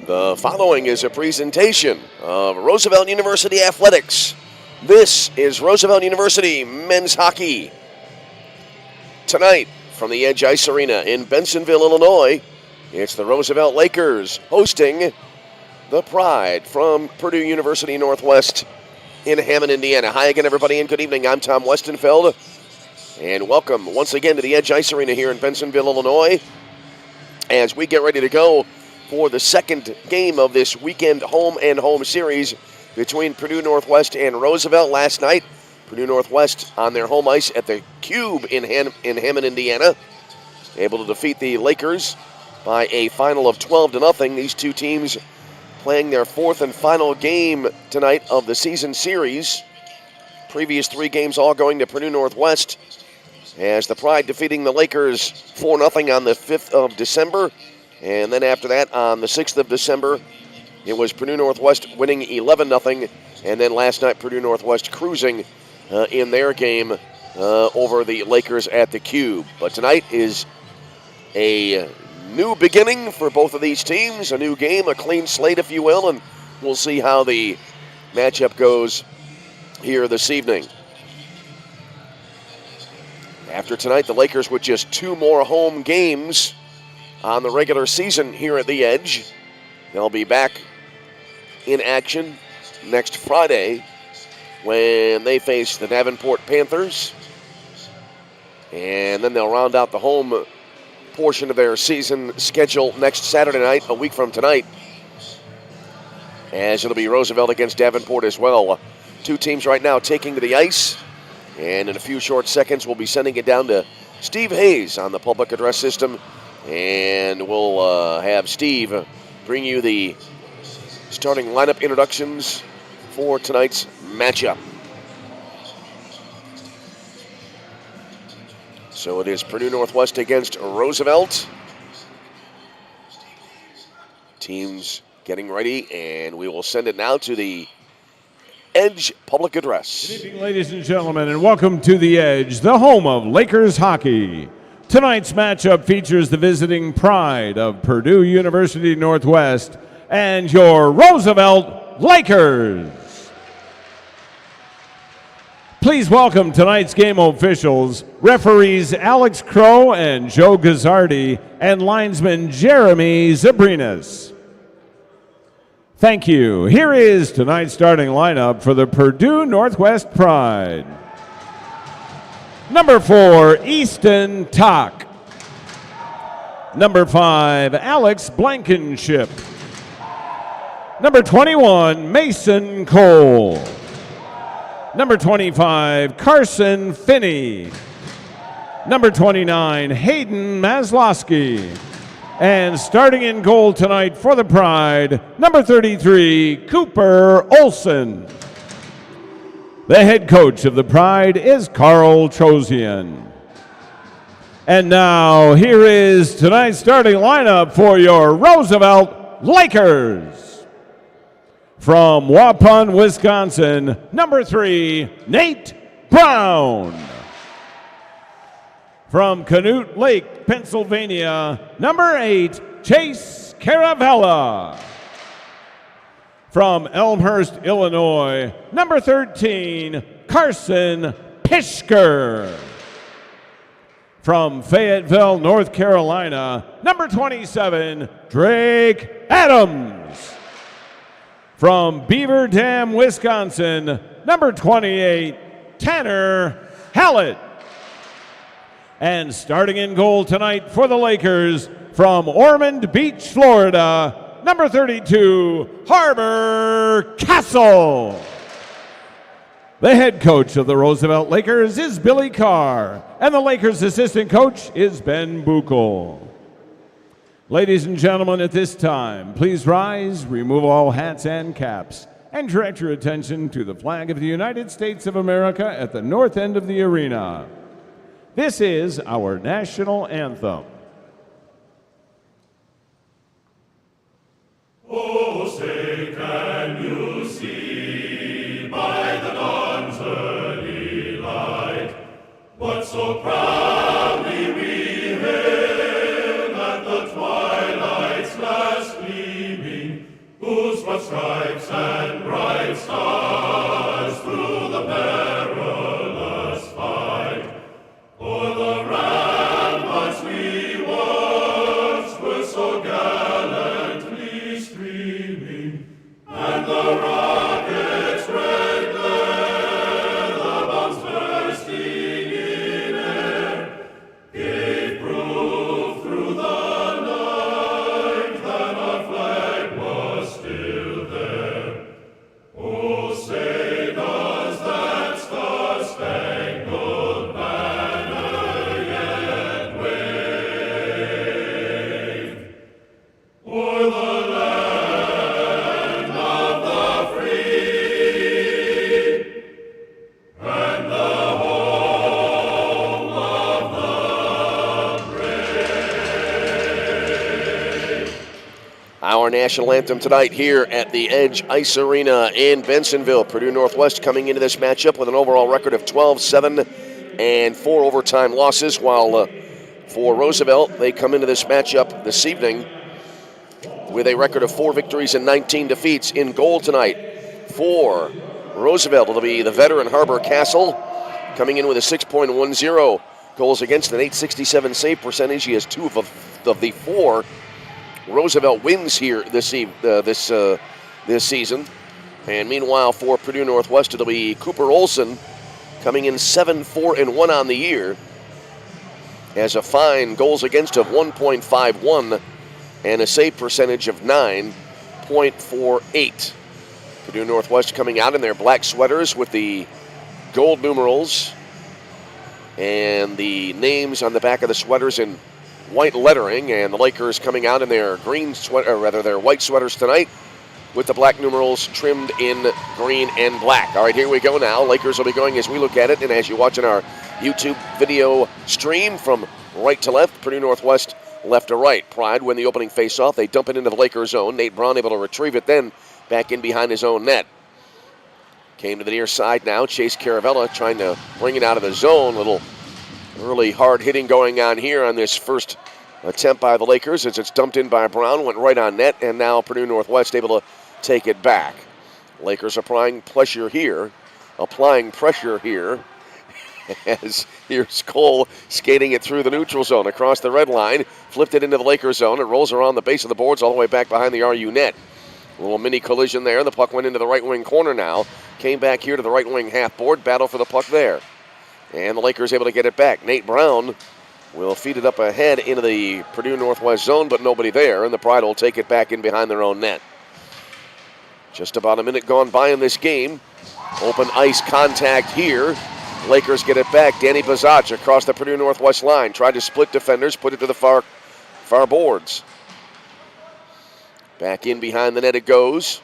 The following is a presentation of Roosevelt University Athletics. This is Roosevelt University Men's Hockey. Tonight, from the Edge Ice Arena in Bensenville, Illinois, it's the Roosevelt Lakers hosting the Pride from Purdue-Northwest in Hammond, Indiana. Hi again, everybody, and good evening. I'm Tom Westenfeld, and welcome once again to the Edge Ice Arena here in Bensenville, Illinois, as we get ready to go for the second game of this weekend home series between Purdue-Northwest and Roosevelt. Last night, Purdue-Northwest on their home ice at the Cube in Hammond, Indiana, able to defeat the Lakers by a final of 12-0. These two teams playing their fourth and final game tonight of the season series. Previous three games all going to Purdue-Northwest, as the Pride defeating the Lakers 4-0 on the 5th of December. And then after that, on the 6th of December, it was Purdue-Northwest winning 11-0. And then last night, Purdue-Northwest cruising in their game over the Lakers at the Cube. But tonight is a new beginning for both of these teams, a new game, a clean slate, if you will, and we'll see how the matchup goes here this evening. After tonight, the Lakers with just two more home games on the regular season here at the Edge. They'll be back in action next Friday when they face the Davenport Panthers. And then they'll round out the home portion of their season schedule next Saturday night, a week from tonight, as it'll be Roosevelt against Davenport as well. Two teams right now taking to the ice, and in a few short seconds we'll be sending it down to Steve Hayes on the public address system, and we'll have Steve bring you the starting lineup introductions for tonight's matchup. So it is Purdue-Northwest against Roosevelt. Teams getting ready, and we will send it now to the Edge public address. Good evening, ladies and gentlemen, and welcome to the Edge, the home of Lakers hockey. Tonight's matchup features the visiting Pride of Purdue University Northwest and your Roosevelt Lakers. Please welcome tonight's game officials, referees Alex Crow and Joe Gazzardi, and linesman Jeremy Zabrinas. Thank you. Here is tonight's starting lineup for the Purdue-Northwest Pride. Number 4, Easton Tock. Number 5, Alex Blankenship. Number 21, Mason Cole. Number 25, Carson Finney. Number 29, Hayden Maslowski. And starting in goal tonight for the Pride, number 33, Cooper Olson. The head coach of the Pride is Carl Trozian. And now, here is tonight's starting lineup for your Roosevelt Lakers. From Waupun, Wisconsin, number 3, Nate Brown. From Canute Lake, Pennsylvania, number 8, Chase Caravella. From Elmhurst, Illinois, number 13, Carson Pishker. From Fayetteville, North Carolina, number 27, Drake Adams. From Beaver Dam, Wisconsin, number 28, Tanner Hallett. And starting in goal tonight for the Lakers, from Ormond Beach, Florida, number 32, Harbor Castle. The head coach of the Roosevelt Lakers is Billy Carr, and the Lakers' assistant coach is Ben Buchel. Ladies and gentlemen, at this time, please rise, remove all hats and caps, and direct your attention to the flag of the United States of America at the north end of the arena. This is our national anthem. Oh, say, can you see by the dawn's early light what so proudly we hailed at the twilight's last gleaming of stripes and bright stars through the perilous fight. O'er the ramparts we watched were so gallantly streaming, and the rockets' red glare, the bombs bursting in air, gave proof through the night that our flag was still there. Oh, say does that star-spangled banner yet wave o'er the land of the free and the home of the brave? Our national anthem tonight here at the Edge Ice Arena in Bensenville. Purdue-Northwest coming into this matchup with an overall record of 12-7 and 4 overtime losses, while for Roosevelt, they come into this matchup this evening with a record of 4 victories and 19 defeats. In goal tonight for Roosevelt, it'll be the veteran Harbor Castle, coming in with a 6.10 goals against, an .867 save percentage. He has 2 of the 4 Roosevelt wins here this season. And meanwhile, for Purdue-Northwest, it'll be Cooper Olson, coming in 7-4-1 on the year, has a fine goals against of 1.51 and a save percentage of 9.48. Purdue-Northwest coming out in their black sweaters with the gold numerals and the names on the back of the sweaters in white lettering, and the Lakers coming out in their their white sweaters tonight with the black numerals trimmed in green and black. All right, here we go now. Lakers will be going as we look at it, and as you watch in our YouTube video stream from right to left, Purdue-Northwest left to right. Pride win the opening faceoff. They dump it into the Lakers zone. Nate Brown able to retrieve it, then back in behind his own net. Came to the near side now. Chase Caravella trying to bring it out of the zone. Little early hard hitting going on here on this first attempt by the Lakers as it's dumped in by Brown, went right on net, and now Purdue-Northwest able to take it back. Lakers applying pressure here, as here's Cole skating it through the neutral zone across the red line, flipped it into the Lakers zone. It rolls around the base of the boards all the way back behind the RU net. A little mini collision there. The puck went into the right wing corner now. Came back here to the right wing half board. Battle for the puck there. And the Lakers able to get it back. Nate Brown will feed it up ahead into the Purdue-Northwest zone, but nobody there, and the Pride will take it back in behind their own net. Just about a minute gone by in this game. Open ice contact here. Lakers get it back. Danny Bazach across the Purdue-Northwest line. Tried to split defenders, put it to the far boards. Back in behind the net it goes.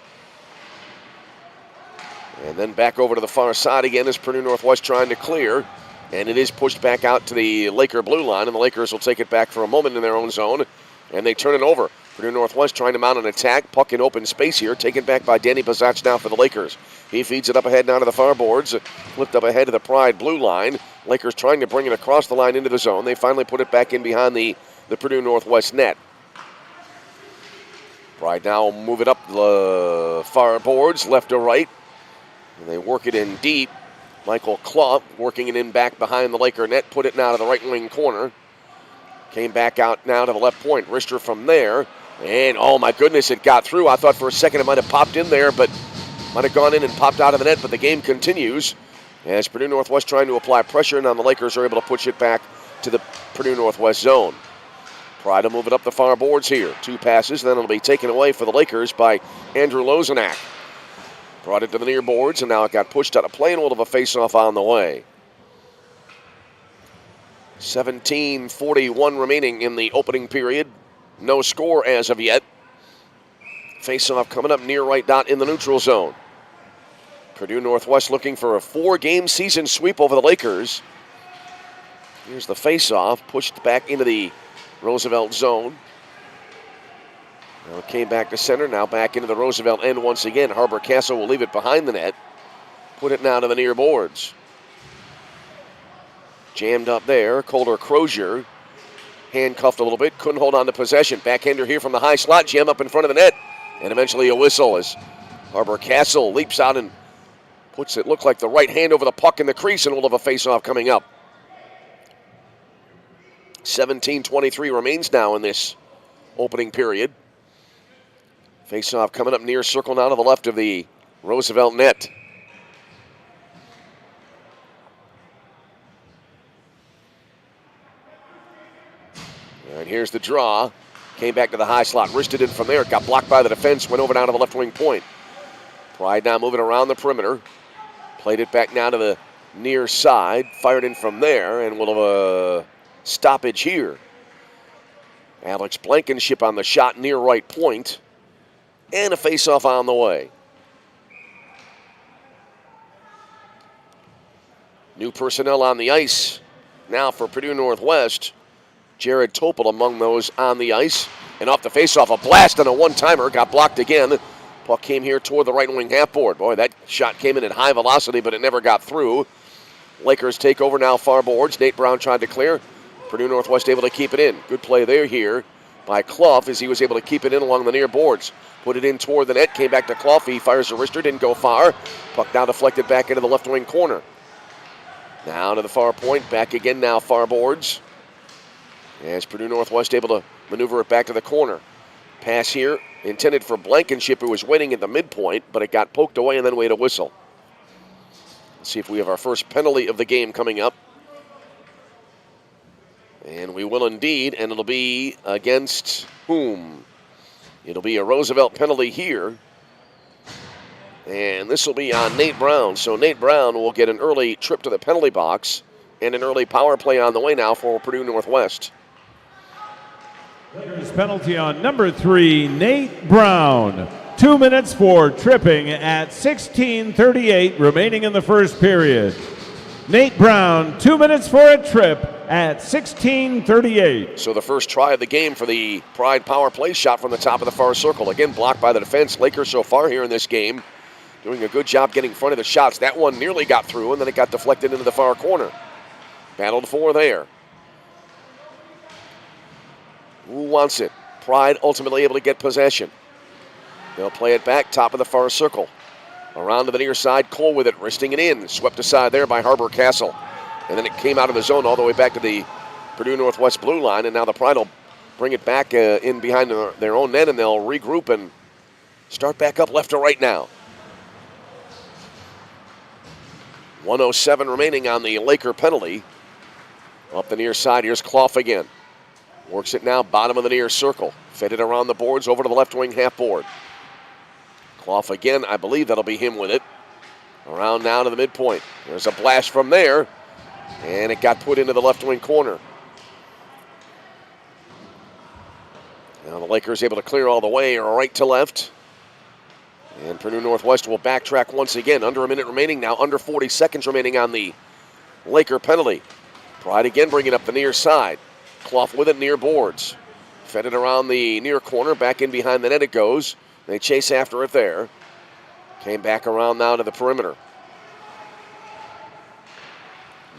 And then back over to the far side again as Purdue-Northwest trying to clear. And it is pushed back out to the Laker blue line, and the Lakers will take it back for a moment in their own zone, and they turn it over. Purdue-Northwest trying to mount an attack. Puck in open space here, taken back by Danny Bazach now for the Lakers. He feeds it up ahead now to the far boards, flipped up ahead to the Pride blue line. Lakers trying to bring it across the line into the zone. They finally put it back in behind the Purdue-Northwest net. Pride now move it up the far boards, left to right. And they work it in deep. Michael Claw working it in back behind the Laker net. Put it now to the right wing corner. Came back out now to the left point. Richter from there. And, oh, my goodness, it got through. I thought for a second it might have popped in there, but might have gone in and popped out of the net. But the game continues as Purdue-Northwest trying to apply pressure. And now the Lakers are able to push it back to the Purdue-Northwest zone. Pride to move it up the far boards here. 2 passes, then it'll be taken away for the Lakers by Andrew Lozenak. Brought it to the near boards, and now it got pushed out of play, and we'll have a face-off on the way. 17:41 remaining in the opening period. No score as of yet. Face-off coming up near right dot in the neutral zone. Purdue-Northwest looking for a 4-game season sweep over the Lakers. Here's the face-off, pushed back into the Roosevelt zone. Now it came back to center, now back into the Roosevelt end once again. Harbor Castle will leave it behind the net. Put it now to the near boards. Jammed up there. Colter Crozier handcuffed a little bit. Couldn't hold on to possession. Backhander here from the high slot. Jam up in front of the net. And eventually a whistle as Harbor Castle leaps out and puts it, look like the right hand over the puck in the crease, and we'll have a face-off coming up. 17:23 remains now in this opening period. Face-off coming up near circle now to the left of the Roosevelt net. And here's the draw. Came back to the high slot, wristed in from there, got blocked by the defense, went over down to the left wing point. Pride now moving around the perimeter. Played it back now to the near side, fired in from there, and we'll have a stoppage here. Alex Blankenship on the shot near right point, and a face-off on the way. New personnel on the ice now for Purdue-Northwest. Jared Topel among those on the ice. And off the faceoff, a blast on a one-timer. Got blocked again. Puck came here toward the right wing half board. Boy, that shot came in at high velocity, but it never got through. Lakers take over now far boards. Nate Brown tried to clear. Purdue-Northwest able to keep it in. Good play there here by Clough as he was able to keep it in along the near boards. Put it in toward the net. Came back to Clough. He fires a wrister. Didn't go far. Puck now deflected back into the left wing corner. Now to the far point. Back again now far boards. As Purdue-Northwest able to maneuver it back to the corner. Pass here intended for Blankenship, who was waiting at the midpoint, but it got poked away and then wait a whistle. Let's see if we have our first penalty of the game coming up. And we will indeed, and it'll be against whom? It'll be a Roosevelt penalty here. And this will be on Nate Brown. So Nate Brown will get an early trip to the penalty box and an early power play on the way now for Purdue-Northwest. Lakers penalty on number 3, Nate Brown. 2 minutes for tripping at 16:38 remaining in the first period. Nate Brown, 2 minutes for a trip at 16:38. So the first try of the game for the Pride power play shot from the top of the far circle. Again, blocked by the defense. Lakers so far here in this game doing a good job getting in front of the shots. That one nearly got through, and then it got deflected into the far corner. Battled for there. Who wants it? Pride ultimately able to get possession. They'll play it back, top of the far circle. Around to the near side, Cole with it, wristing it in. Swept aside there by Harbor Castle. And then it came out of the zone all the way back to the Purdue-Northwest blue line, and now the Pride will bring it back in behind their own net, and they'll regroup and start back up left to right now. 1:07 remaining on the Laker penalty. Up the near side, here's Clough again. Works it now, bottom of the near circle. Fed it around the boards, over to the left wing half board. Clough again, I believe that'll be him with it. Around now to the midpoint. There's a blast from there, and it got put into the left wing corner. Now the Lakers able to clear all the way right to left. And Purdue-Northwest will backtrack once again. Under a minute remaining now, under 40 seconds remaining on the Laker penalty. Pride again bringing up the near side. Clough with it near boards. Fed it around the near corner, back in behind the net it goes. They chase after it there. Came back around now to the perimeter.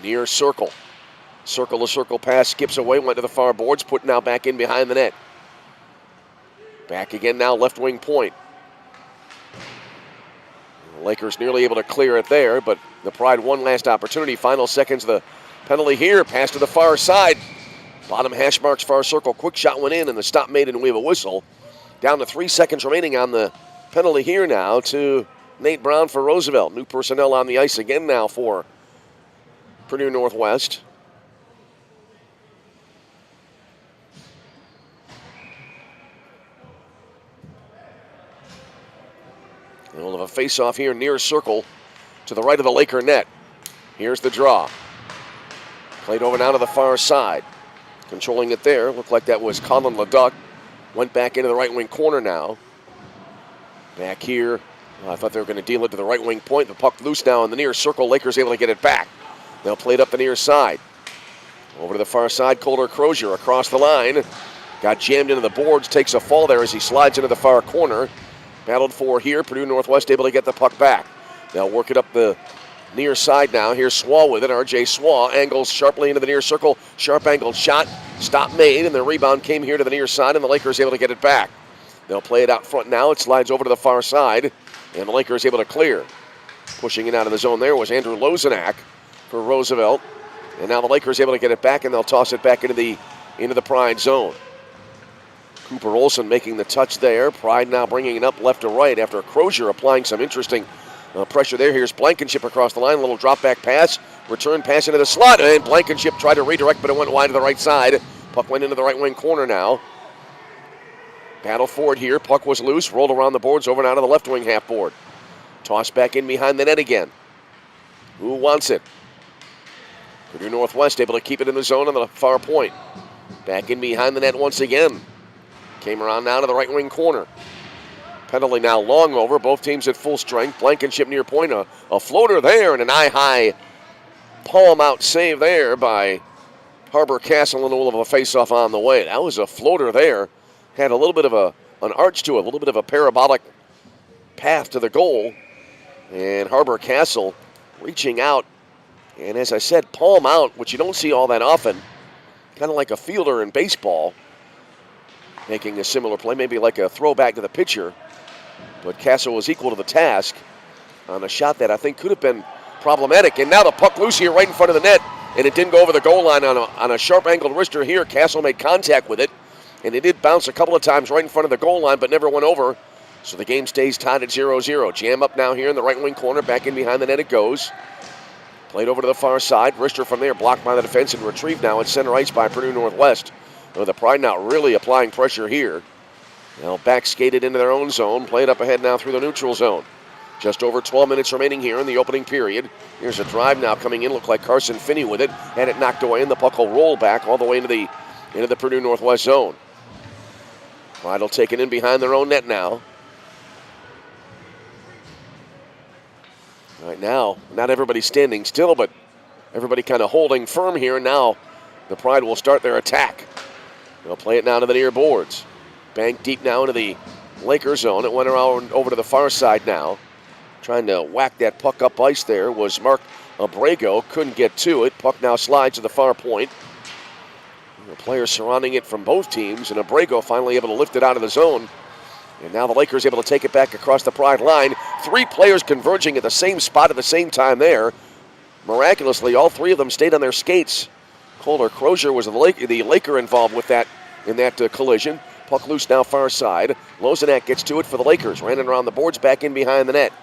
Near circle. Circle to circle pass, skips away, went to the far boards, put now back in behind the net. Back again now, left wing point. The Lakers nearly able to clear it there, but the Pride one last opportunity. Final seconds of the penalty here. Pass to the far side. Bottom hash marks, far circle. Quick shot went in, and the stop made, and we have a whistle. Down to 3 seconds remaining on the penalty here now to Nate Brown for Roosevelt. New personnel on the ice again now for Purdue-Northwest. And we'll have a face-off here near circle to the right of the Laker net. Here's the draw. Played over now to the far side. Controlling it there. Looked like that was Colin Leduc. Went back into the right wing corner now. Back here. I thought they were going to deal it to the right wing point. The puck loose now in the near circle. Lakers able to get it back. They'll play it up the near side. Over to the far side. Colter Crozier across the line. Got jammed into the boards. Takes a fall there as he slides into the far corner. Battled for here. Purdue-Northwest able to get the puck back. They'll work it up the near side now. Here's Swaw with it. R.J. Swaw angles sharply into the near circle. Sharp angled shot. Stop made, and the rebound came here to the near side, and the Lakers able to get it back. They'll play it out front now. It slides over to the far side, and the Lakers able to clear. Pushing it out of the zone there was Andrew Lozenak for Roosevelt. And now the Lakers able to get it back, and they'll toss it back into the Pride zone. Cooper Olsen making the touch there. Pride now bringing it up left to right after Crozier applying some interesting pressure there. Here's Blankenship across the line. A little drop back pass. Return pass into the slot. And Blankenship tried to redirect, but it went wide to the right side. Puck went into the right wing corner now. Battle for it here. Puck was loose. Rolled around the boards over and out of the left wing half board. Tossed back in behind the net again. Who wants it? Purdue-Northwest able to keep it in the zone on the far point. Back in behind the net once again. Came around now to the right wing corner. Penalty now long over. Both teams at full strength. Blankenship near point. A floater there and an eye-high palm out save there by Harbor Castle in the middle of a face-off on the way. That was a floater there. Had a little bit of an arch to it, a little bit of a parabolic path to the goal. And Harbor Castle reaching out. And as I said, palm out, which you don't see all that often. Kind of like a fielder in baseball. Making a similar play, maybe like a throwback to the pitcher. But Castle was equal to the task on a shot that I think could have been problematic. And now the puck loose here right in front of the net. And it didn't go over the goal line on a sharp-angled wrister here. Castle made contact with it. And it did bounce a couple of times right in front of the goal line, but never went over. So the game stays tied at 0-0. Jam up now here in the right wing corner. Back in behind the net it goes. Played over to the far side. Wrister from there blocked by the defense and retrieved now at center ice by Purdue-Northwest. The Pride now really applying pressure here. Now back skated into their own zone. Played up ahead now through the neutral zone. Just over 12 minutes remaining here in the opening period. Here's a drive now coming in. Looked like Carson Finney with it. Had it knocked away, and the puck will roll back all the way into the Purdue-Northwest zone. Pride will take it in behind their own net now. Right now, not everybody standing still, but everybody kind of holding firm here. Now the Pride will start their attack. They'll play it now to the near boards. Bank deep now into the Lakers zone. It went around over to the far side now. Trying to whack that puck up ice there was Mark Abrego. Couldn't get to it. Puck now slides to the far point. The players surrounding it from both teams, and Abrego finally able to lift it out of the zone. And now the Lakers able to take it back across the Pride line. Three players converging at the same spot at the same time there. Miraculously, all three of them stayed on their skates. Calder Crozier was the Laker involved with that in that collision. Puck loose now far side. Lozenak gets to it for the Lakers. Ran it around the boards, back in behind the net.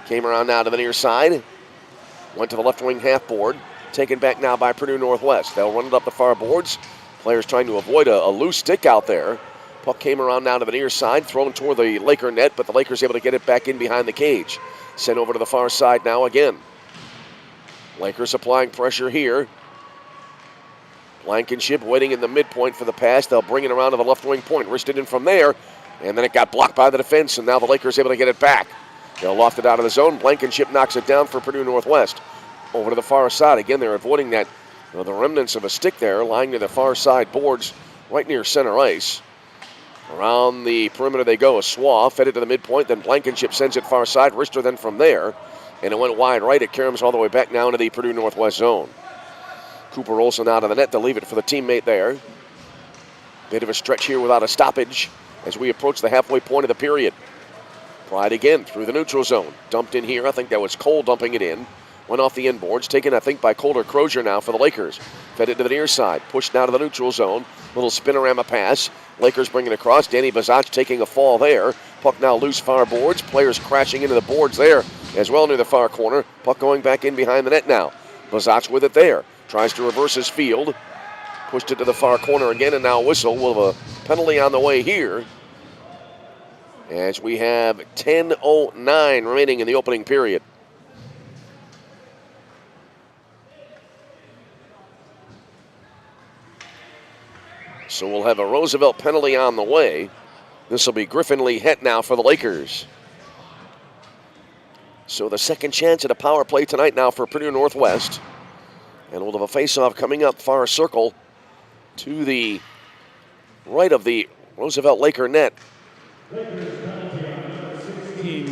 Came around now to the near side. Went to the left wing half board. Taken back now by Purdue-Northwest. They'll run it up the far boards. Players trying to avoid a loose stick out there. Puck came around now to the near side, thrown toward the Laker net, but the Lakers able to get it back in behind the cage. Sent over to the far side now again. Lakers applying pressure here. Blankenship waiting in the midpoint for the pass. They'll bring it around to the left wing point. Wristed in from there, and then it got blocked by the defense, and now the Lakers able to get it back. They'll loft it out of the zone. Blankenship knocks it down for Purdue-Northwest. Over to the far side. Again, they're avoiding that, the remnants of a stick there, lying to the far side boards right near center ice. Around the perimeter they go. A Swaw fed it to the midpoint, then Blankenship sends it far side. Wrister then from there, and it went wide right. It caroms all the way back now into the Purdue-Northwest zone. Cooper Olsen out of the net to leave it for the teammate there. Bit of a stretch here without a stoppage as we approach the halfway point of the period. Pride again through the neutral zone. Dumped in here. I think that was Cole dumping it in. Went off the inboards. Taken, I think, by Calder Crozier now for the Lakers. Fed it to the near side. Pushed now to the neutral zone. Little spinorama pass. Lakers bring it across. Danny Bazach taking a fall there. Puck now loose far boards. Players crashing into the boards there as well near the far corner. Puck going back in behind the net now. Bazach with it there. Tries to reverse his field. Pushed it to the far corner again, and now a whistle. We'll have a penalty on the way here as we have 10:09 remaining in the opening period. So we'll have a Roosevelt penalty on the way. This will be Griffin Lee Het now for the Lakers. So the second chance at a power play tonight now for Purdue-Northwest. And we'll have a face-off coming up far circle to the right of the Roosevelt Laker net.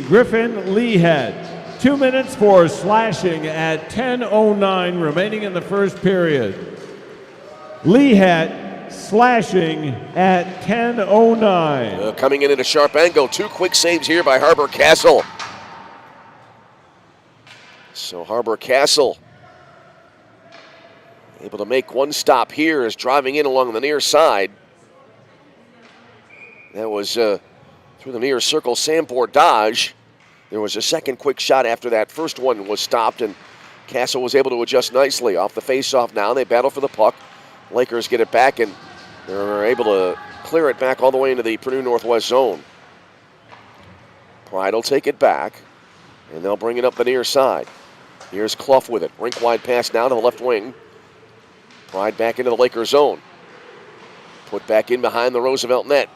Griffin Lee Het. 2 minutes for slashing at 10:09 remaining in the first period. Lee Het slashing at 10:09. Coming in at a sharp angle. 2 quick saves here by Harbor Castle. So Harbor Castle able to make one stop here as driving in along the near side. That was through the near circle, Sanford Dodge. There was a second quick shot after that first one was stopped, and Castle was able to adjust nicely. Off the face-off now, they battle for the puck. Lakers get it back, and they're able to clear it back all the way into the Purdue-Northwest zone. Pride will take it back, and they'll bring it up the near side. Here's Clough with it. Rink-wide pass now to the left wing. Pride back into the Lakers zone. Put back in behind the Roosevelt net.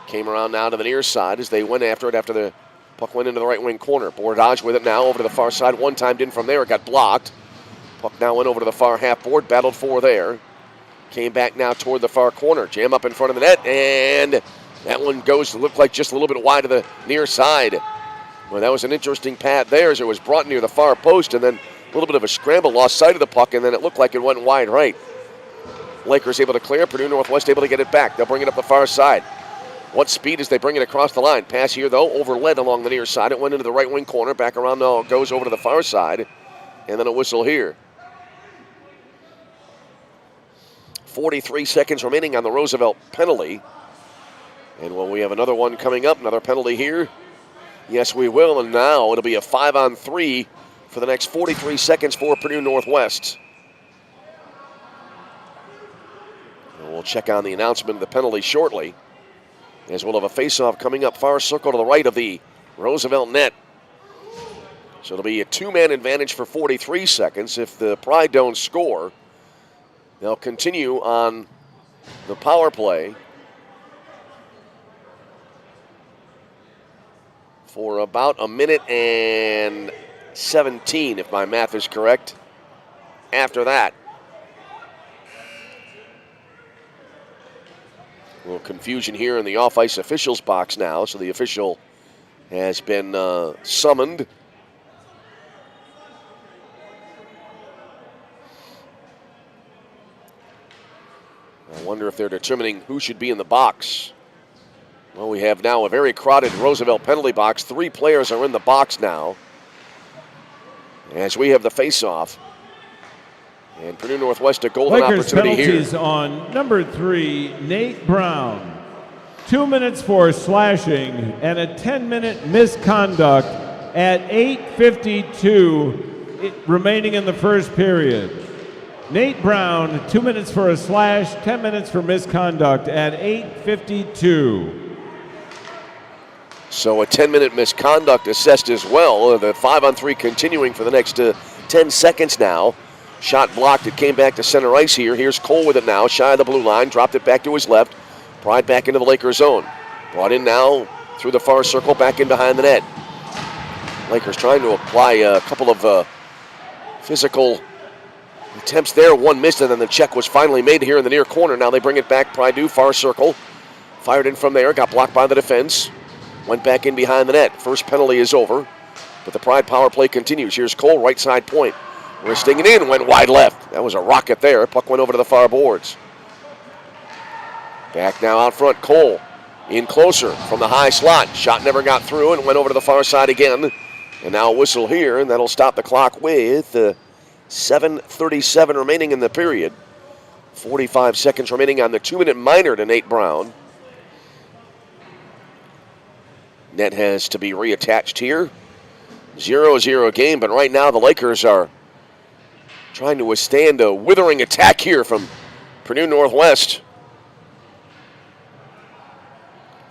Came around now to the near side as they went after it after the puck went into the right wing corner. Bordage with it now over to the far side. One timed in from there. It got blocked. Puck now went over to the far half board. Battled for there. Came back now toward the far corner. Jam up in front of the net. And that one goes to look like just a little bit wide to the near side. Well, that was an interesting pad there as it was brought near the far post. And then a little bit of a scramble. Lost sight of the puck. And then it looked like it went wide right. Lakers able to clear. Purdue-Northwest able to get it back. They'll bring it up the far side. What speed as they bring it across the line. Pass here, though, overled along the near side. It went into the right wing corner. Back around now, goes over to the far side. And then a whistle here. 43 seconds remaining on the Roosevelt penalty. And will we have another one coming up? Another penalty here? Yes, we will. And now it'll be a 5-on-3 for the next 43 seconds for Purdue-Northwest. And we'll check on the announcement of the penalty shortly, as we'll have a face-off coming up far circle to the right of the Roosevelt net. So it'll be a 2-man advantage for 43 seconds. If the Pride don't score, they'll continue on the power play for about a minute and 17, if my math is correct. After that, a little confusion here in the off-ice officials box now. So the official has been summoned. I wonder if they're determining who should be in the box. Well, we have now a very crowded Roosevelt penalty box. 3 players are in the box now, as we have the face-off. And Purdue-Northwest a golden Lakers opportunity here. penalties on number 3, Nate Brown. 2 minutes for slashing and a 10-minute misconduct at 8:52 remaining in the first period. Nate Brown, 2 minutes for a slash, 10 minutes for misconduct at 8:52. So a 10-minute misconduct assessed as well. The 5-on-3 continuing for the next 10 seconds now. Shot blocked. It came back to center ice here. Here's Cole with it now. Shy of the blue line. Dropped it back to his left. Pride back into the Lakers zone. Brought in now through the far circle. Back in behind the net. Lakers trying to apply a couple of physical attempts there. One missed, and then the check was finally made here in the near corner. Now they bring it back. Pride do far circle. Fired in from there. Got blocked by the defense. Went back in behind the net. First penalty is over, but the Pride power play continues. Here's Cole, right side point. Wristing it in, went wide left. That was a rocket there. Puck went over to the far boards. Back now out front, Cole in closer from the high slot. Shot never got through and went over to the far side again. And now a whistle here, and that'll stop the clock with 7:37 remaining in the period. 45 seconds remaining on the 2-minute minor to Nate Brown. Net has to be reattached here. 0-0 game, but right now the Lakers are trying to withstand a withering attack here from Purdue-Northwest.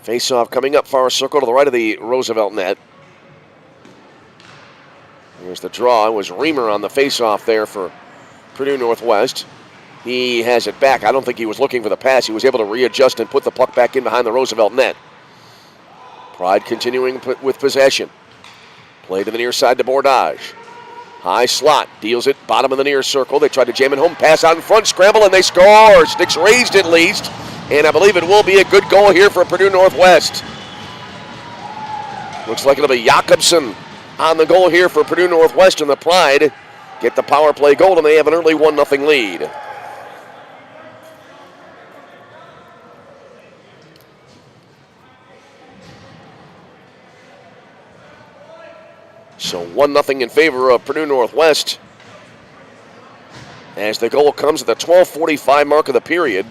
Face-off coming up far circle to the right of the Roosevelt net. Here's the draw. It was Reamer on the face-off there for Purdue-Northwest. He has it back. I don't think he was looking for the pass. He was able to readjust and put the puck back in behind the Roosevelt net. Pride continuing with possession. Play to the near side to Bordage. High slot, deals it, bottom of the near circle. They try to jam it home, pass out in front, scramble, and they score. Sticks raised at least, and I believe it will be a good goal here for Purdue-Northwest. Looks like it'll be Jakobsen on the goal here for Purdue-Northwest, and the Pride get the power play goal, and they have an early 1-0 lead. So 1-0 in favor of Purdue-Northwest as the goal comes at the 12:45 mark of the period.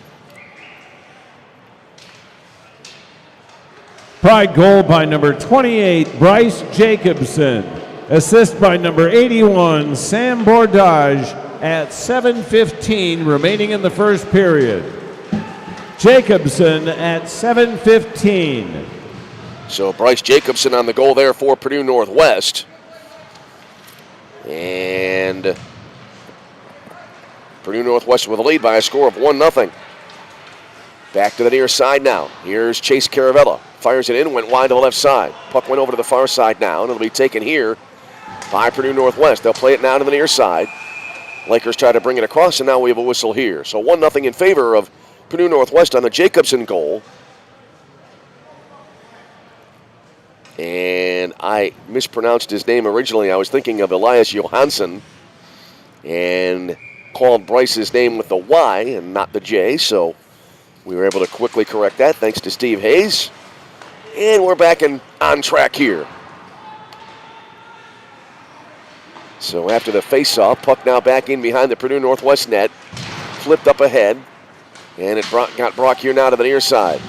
Pride goal by number 28, Bryce Jacobson. Assist by number 81, Sam Bordage at 7:15 remaining in the first period. Jacobson at 7:15. So Bryce Jacobson on the goal there for Purdue-Northwest. And Purdue-Northwest with a lead by a score of 1-0. Back to the near side now. Here's Chase Caravella. Fires it in, went wide to the left side. Puck went over to the far side now, and it'll be taken here by Purdue-Northwest. They'll play it now to the near side. Lakers try to bring it across, and now we have a whistle here. So 1-0 in favor of Purdue-Northwest on the Jacobson goal. And I mispronounced his name originally. I was thinking of Elias Johansson and called Bryce's name with the Y and not the J, so we were able to quickly correct that thanks to Steve Hayes. And we're back on track here. So after the face-off, puck now back in behind the Purdue-Northwest net. Flipped up ahead, and it got brought here now to the near side.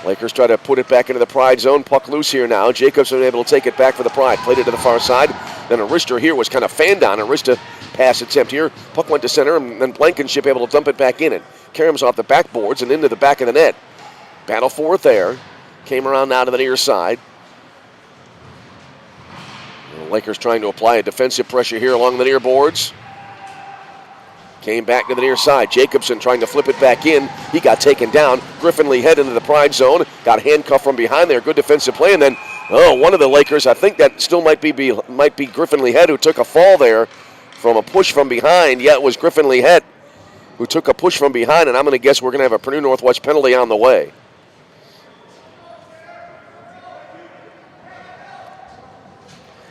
Lakers try to put it back into the Pride zone. Puck loose here now. Jacobson able to take it back for the Pride. Played it to the far side. Then a wrister here was kind of fanned on. A wrister pass attempt here. Puck went to center, and then Blankenship able to dump it back in. It carries off the backboards and into the back of the net. Battle for it there. Came around now to the near side. The Lakers trying to apply a defensive pressure here along the near boards. Came back to the near side. Jacobson trying to flip it back in. He got taken down. Griffin Lee head into the Pride zone. Got handcuffed from behind there. Good defensive play. And then, one of the Lakers, I think that still might be Griffin Lee Head, who took a fall there from a push from behind. Yeah, it was Griffin Lee Head who took a push from behind. And I'm going to guess we're going to have a Purdue-Northwest penalty on the way.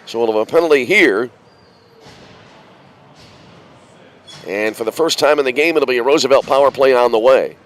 So we'll have a penalty here. And for the first time in the game, it'll be a Roosevelt power play on the way.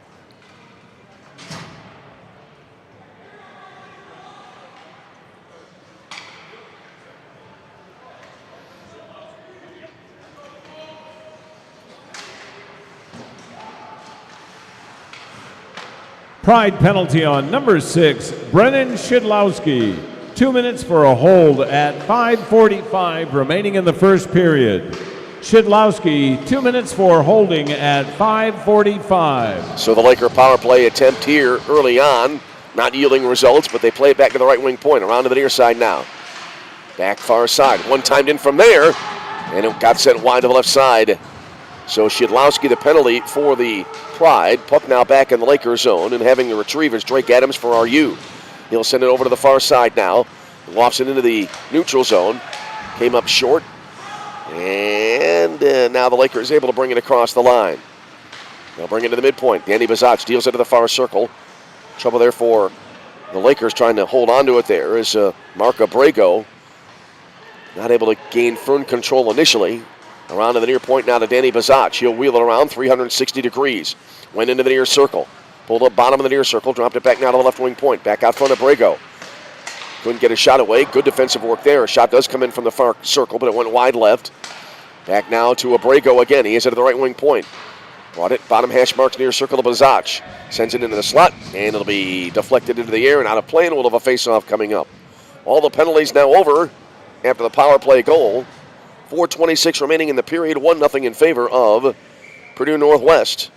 Pride penalty on number 6, Brennan Shidlowski. 2 minutes for a hold at 5:45 remaining in the first period. Shidlowski, 2 minutes for holding at 5:45. So the Laker power play attempt here early on, not yielding results, but they play it back to the right wing point, around to the near side now. Back far side, one timed in from there, and it got sent wide to the left side. So Shidlowski the penalty for the Pride. Puck now back in the Lakers zone, and having the retrieve is Drake Adams for RU. He'll send it over to the far side now. Lofts it into the neutral zone. Came up short. And now the Lakers able to bring it across the line. They'll bring it to the midpoint. Danny Bazach deals it to the far circle. Trouble there for the Lakers trying to hold on to it there is Mark Abrego. Not able to gain firm control initially. Around to the near point now to Danny Bazach. He'll wheel it around 360 degrees. Went into the near circle. Pulled up bottom of the near circle. Dropped it back now to the left wing point. Back out front of Abrego. Couldn't get a shot away. Good defensive work there. A shot does come in from the far circle, but it went wide left. Back now to Abrego again. He is at the right wing point. Brought it, bottom hash marks near circle of Bazach. Sends it into the slot, and it'll be deflected into the air and out of play, and we'll have a face-off coming up. All the penalties now over after the power play goal. 4:26 remaining in the period. 1-0 in favor of Purdue-Northwest.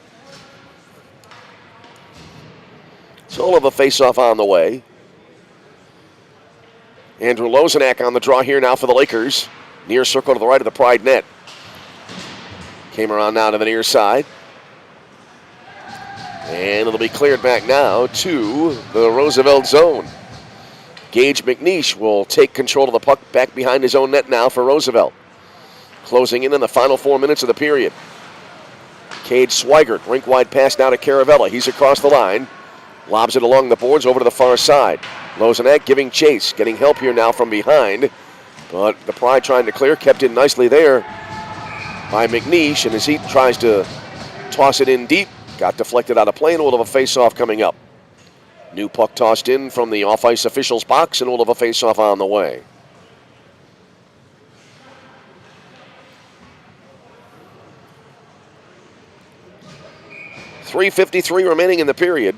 So we'll have a face-off on the way. Andrew Lozenak on the draw here now for the Lakers. Near circle to the right of the Pride net. Came around now to the near side. And it'll be cleared back now to the Roosevelt zone. Gage McNeish will take control of the puck back behind his own net now for Roosevelt. Closing in the final 4 minutes of the period. Cade Swigert, rink-wide pass now to Caravella. He's across the line. Lobs it along the boards over to the far side. Lozenak giving chase, getting help here now from behind. But the Pride trying to clear, kept in nicely there by McNeish. And as he tries to toss it in deep, got deflected out of play, and we'll have a face-off coming up. New puck tossed in from the off-ice officials' box, and we'll have a face-off on the way. 3:53 remaining in the period.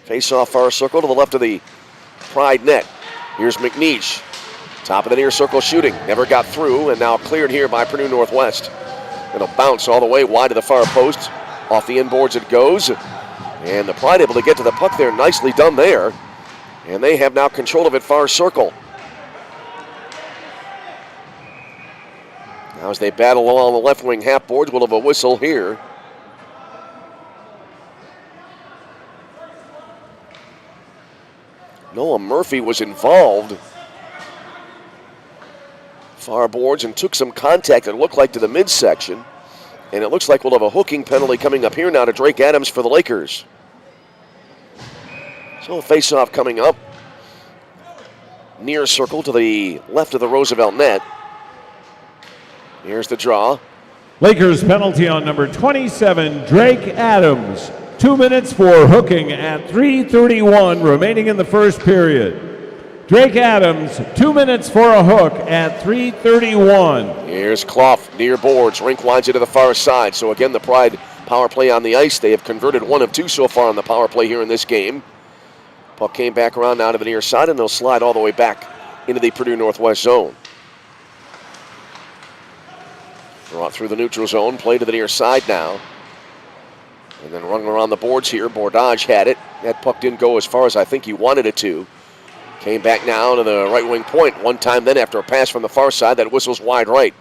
Face-off far circle to the left of the Pride net. Here's McNeish. Top of the near circle shooting. Never got through, and now cleared here by Purdue-Northwest. It'll bounce all the way wide to the far post. Off the inboards it goes. And the Pride able to get to the puck there. Nicely done there. And they have now control of it far circle. Now as they battle along the left wing half boards, we'll have a whistle here. Noah Murphy was involved. Far boards and took some contact, it looked like, to the midsection. And it looks like we'll have a hooking penalty coming up here now to Drake Adams for the Lakers. So a face-off coming up. Near circle to the left of the Roosevelt net. Here's the draw. Lakers penalty on number 27, Drake Adams. 2 minutes for hooking at 3:31 remaining in the first period. Drake Adams, 2 minutes for a hook at 3:31. Here's Clough near boards. Rink winds it to the far side. So again, the Pride power play on the ice. They have converted 1 of 2 so far on the power play here in this game. Puck came back around now to the near side, and they'll slide all the way back into the Purdue-Northwest zone. Brought through the neutral zone, play to the near side now. And then running around the boards here, Bordage had it. That puck didn't go as far as I think he wanted it to. Came back now to the right wing point. One time then after a pass from the far side, that whistles wide right.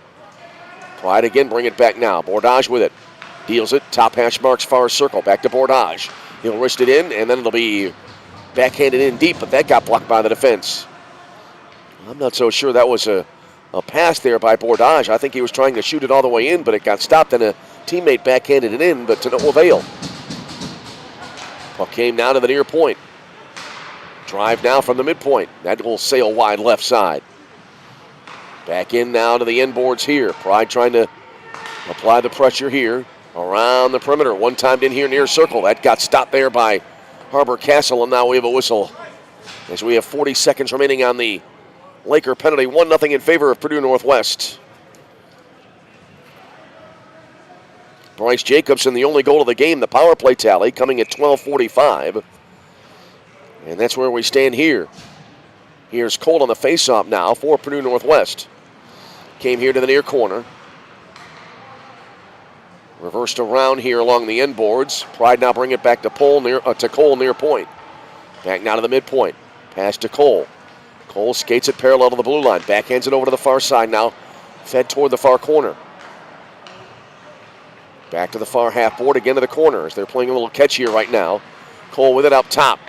Pride again, bring it back now. Bordage with it. Deals it, top hash marks far circle. Back to Bordage. He'll wrist it in, and then it'll be backhanded in deep, but that got blocked by the defense. I'm not so sure that was a pass there by Bordage. I think he was trying to shoot it all the way in, but it got stopped, and a teammate backhanded it in, but to no avail. Puck came now to the near point. Drive now from the midpoint. That will sail wide left side. Back in now to the inboards here. Pride trying to apply the pressure here around the perimeter. One time in here near circle. That got stopped there by Harbor Castle, and now we have a whistle as we have 40 seconds remaining on the Laker penalty. 1-0 in favor of Purdue-Northwest. Bryce Jacobson, the only goal of the game, the power play tally, coming at 12:45. And that's where we stand here. Here's Cole on the faceoff now for Purdue-Northwest. Came here to the near corner. Reversed around here along the end boards. Pride now bring it back to Cole near point. Back now to the midpoint. Pass to Cole. Cole skates it parallel to the blue line. Backhands it over to the far side now. Fed toward the far corner. Back to the far half board, again to the corners. They're playing a little catch here right now. Cole with it up top.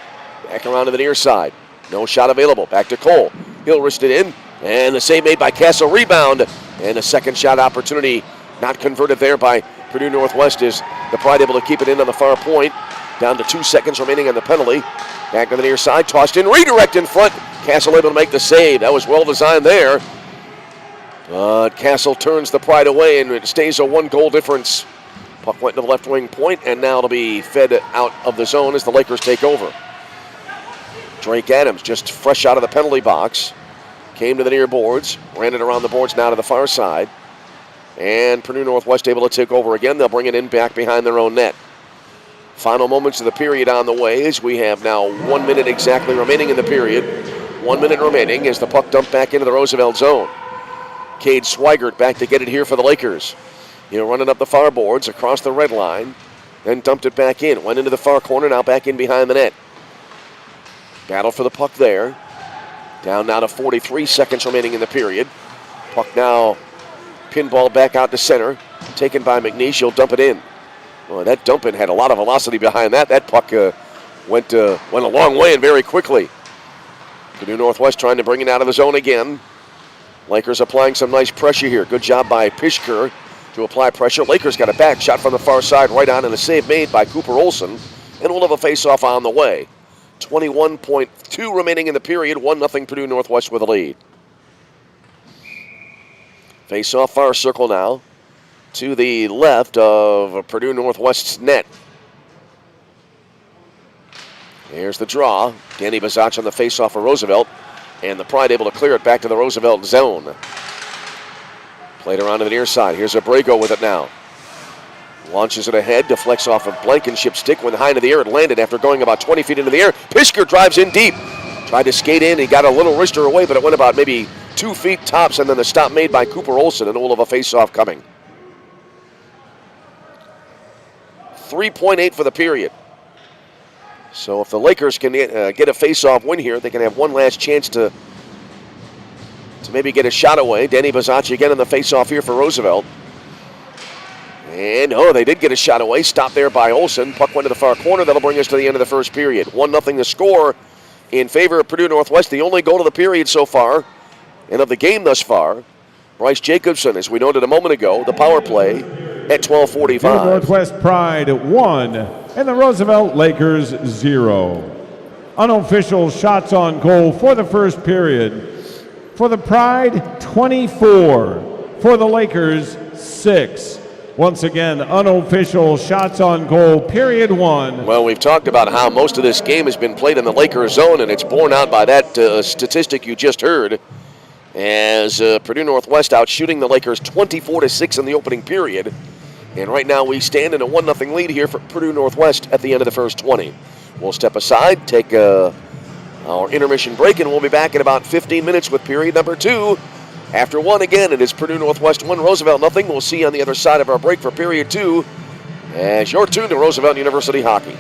Back around to the near side. No shot available. Back to Cole. He'll wrist it in. And the save made by Castle. Rebound. And a second shot opportunity not converted there by Purdue-Northwest. Is the Pride able to keep it in on the far point. Down to 2 seconds remaining on the penalty. Back to the near side. Tossed in. Redirect in front. Castle able to make the save. That was well designed there. But Castle turns the Pride away, and it stays a 1-goal difference. Puck went to the left wing point, and now it'll be fed out of the zone as the Lakers take over. Drake Adams just fresh out of the penalty box. Came to the near boards. Ran it around the boards now to the far side. And Purdue-Northwest able to take over again. They'll bring it in back behind their own net. Final moments of the period on the way as we have now 1 minute exactly remaining in the period. 1 minute remaining as the puck dumped back into the Roosevelt zone. Cade Swigert back to get it here for the Lakers. Running up the far boards across the red line. Then dumped it back in. Went into the far corner, now back in behind the net. Battle for the puck there. Down now to 43 seconds remaining in the period. Puck now pinball back out to center. Taken by McNeish. He'll dump it in. Well, that dump in had a lot of velocity behind that. That puck went a long way and very quickly. Purdue-Northwest trying to bring it out of the zone again. Lakers applying some nice pressure here. Good job by Pishker to apply pressure. Lakers got a back shot from the far side right on, and a save made by Cooper Olsen. And we'll have a face-off on the way. 21.2 remaining in the period. 1-0 Purdue-Northwest with a lead. Face-off far circle now to the left of Purdue-Northwest's net. Here's the draw. Danny Bazach on the face-off for Roosevelt. And the Pride able to clear it back to the Roosevelt zone. Played around to the near side. Here's Abrego with it now. Launches it ahead, deflects off of Blankenship's stick, went high into the air. It landed after going about 20 feet into the air. Pischker drives in deep. Tried to skate in. He got a little wrister away, but it went about maybe 2 feet tops, and then the stop made by Cooper Olson, and all of a face-off coming. 3.8 for the period. So if the Lakers can get a face-off win here, they can have one last chance to maybe get a shot away. Danny Bazzacci again in the face-off here for Roosevelt. And, they did get a shot away. Stopped there by Olson. Puck went to the far corner. That'll bring us to the end of the first period. 1-0 the score in favor of Purdue-Northwest. The only goal of the period so far, and of the game thus far. Bryce Jacobson, as we noted a moment ago, the power play at 12:45. Northwest Pride 1 and the Roosevelt Lakers 0. Unofficial shots on goal for the first period. For the Pride, 24. For the Lakers, 6. Once again, unofficial shots on goal, period 1. Well, we've talked about how most of this game has been played in the Lakers zone, and it's borne out by that statistic you just heard, as Purdue-Northwest out shooting the Lakers 24-6 in the opening period. And right now we stand in a 1-0 lead here for Purdue-Northwest at the end of the first 20. We'll step aside, take our intermission break, and we'll be back in about 15 minutes with period number 2. After 1 again, it is Purdue-Northwest 1, Roosevelt nothing. We'll see you on the other side of our break for period 2 as you're tuned to Roosevelt University Hockey.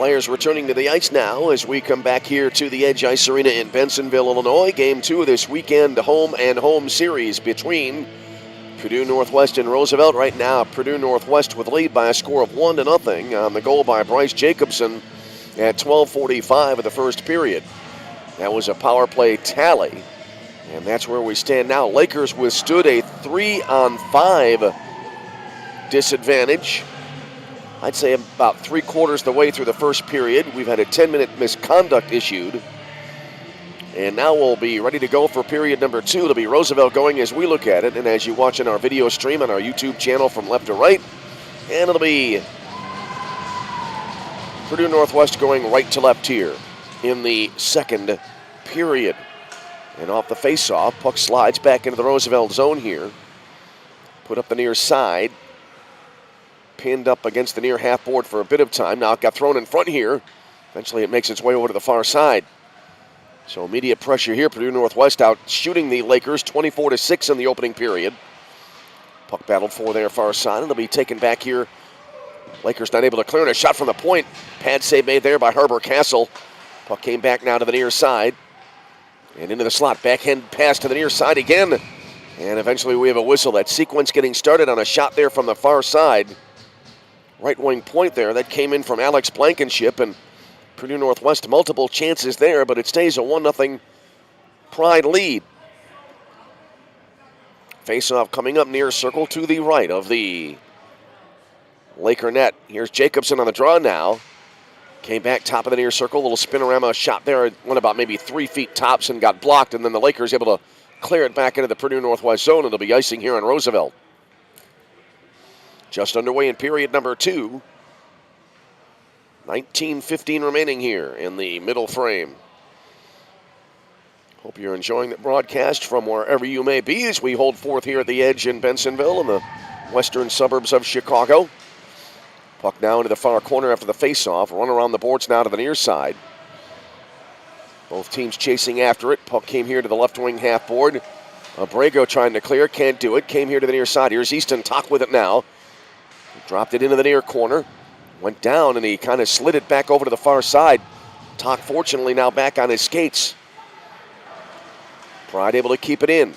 Players returning to the ice now as we come back here to the Edge Ice Arena in Bensenville, Illinois. Game 2 of this weekend home and home series between Purdue-Northwest and Roosevelt. Right now, Purdue-Northwest with lead by a score of 1-0 on the goal by Bryce Jacobson at 12:45 of the first period. That was a power play tally, and that's where we stand now. Lakers withstood a 3-on-5 disadvantage. I'd say about 3/4 the way through the first period. We've had a 10-minute misconduct issued. And now we'll be ready to go for period number 2. It'll be Roosevelt going as we look at it and as you watch in our video stream on our YouTube channel from left to right. And it'll be Purdue-Northwest going right to left here in the second period. And off the face-off, puck slides back into the Roosevelt zone here. Put up the near side. Pinned up against the near half board for a bit of time. Now it got thrown in front here. Eventually it makes its way over to the far side. So immediate pressure here. Purdue-Northwest out shooting the Lakers 24-6 in the opening period. Puck battled for their far side. It'll be taken back here. Lakers not able to clear it. A shot from the point. Pad save made there by Harbor Castle. Puck came back now to the near side. And into the slot. Backhand pass to the near side again. And eventually we have a whistle. That sequence getting started on a shot there from the far side. Right wing point there. That came in from Alex Blankenship. And Purdue-Northwest multiple chances there, but it stays a 1-0 Pride lead. Face-off coming up near circle to the right of the Laker net. Here's Jacobson on the draw now. Came back top of the near circle. Little spinorama shot there. Went about maybe 3 feet tops and got blocked, and then the Lakers able to clear it back into the Purdue-Northwest zone. It'll be icing here on Roosevelt. Just underway in period number 2. 19:15 remaining here in the middle frame. Hope you're enjoying the broadcast from wherever you may be as we hold forth here at the Edge in Bensenville in the western suburbs of Chicago. Puck now into the far corner after the faceoff. Run around the boards now to the near side. Both teams chasing after it. Puck came here to the left wing half board. Abrego trying to clear, can't do it. Came here to the near side. Here's Easton Tock with it now. Dropped it into the near corner. Went down and he kind of slid it back over to the far side. Tock fortunately now back on his skates. Pride able to keep it in.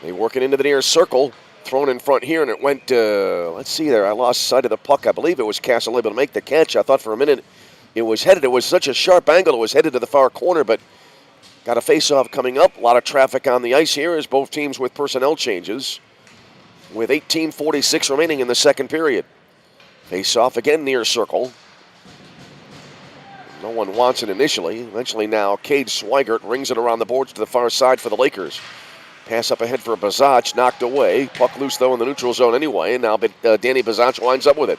They work it into the near circle. Thrown in front here and it went, let's see there. I lost sight of the puck. I believe it was Castle able to make the catch. I thought for a minute it was headed. It was such a sharp angle. It was headed to the far corner, but got a face-off coming up. A lot of traffic on the ice here as both teams with personnel changes. With 18:46 remaining in the second period. Face-off again near circle. No one wants it initially. Eventually now, Cade Swigert rings it around the boards to the far side for the Lakers. Pass up ahead for Bazach, knocked away. Puck loose though in the neutral zone anyway, and now Danny Bazach winds up with it.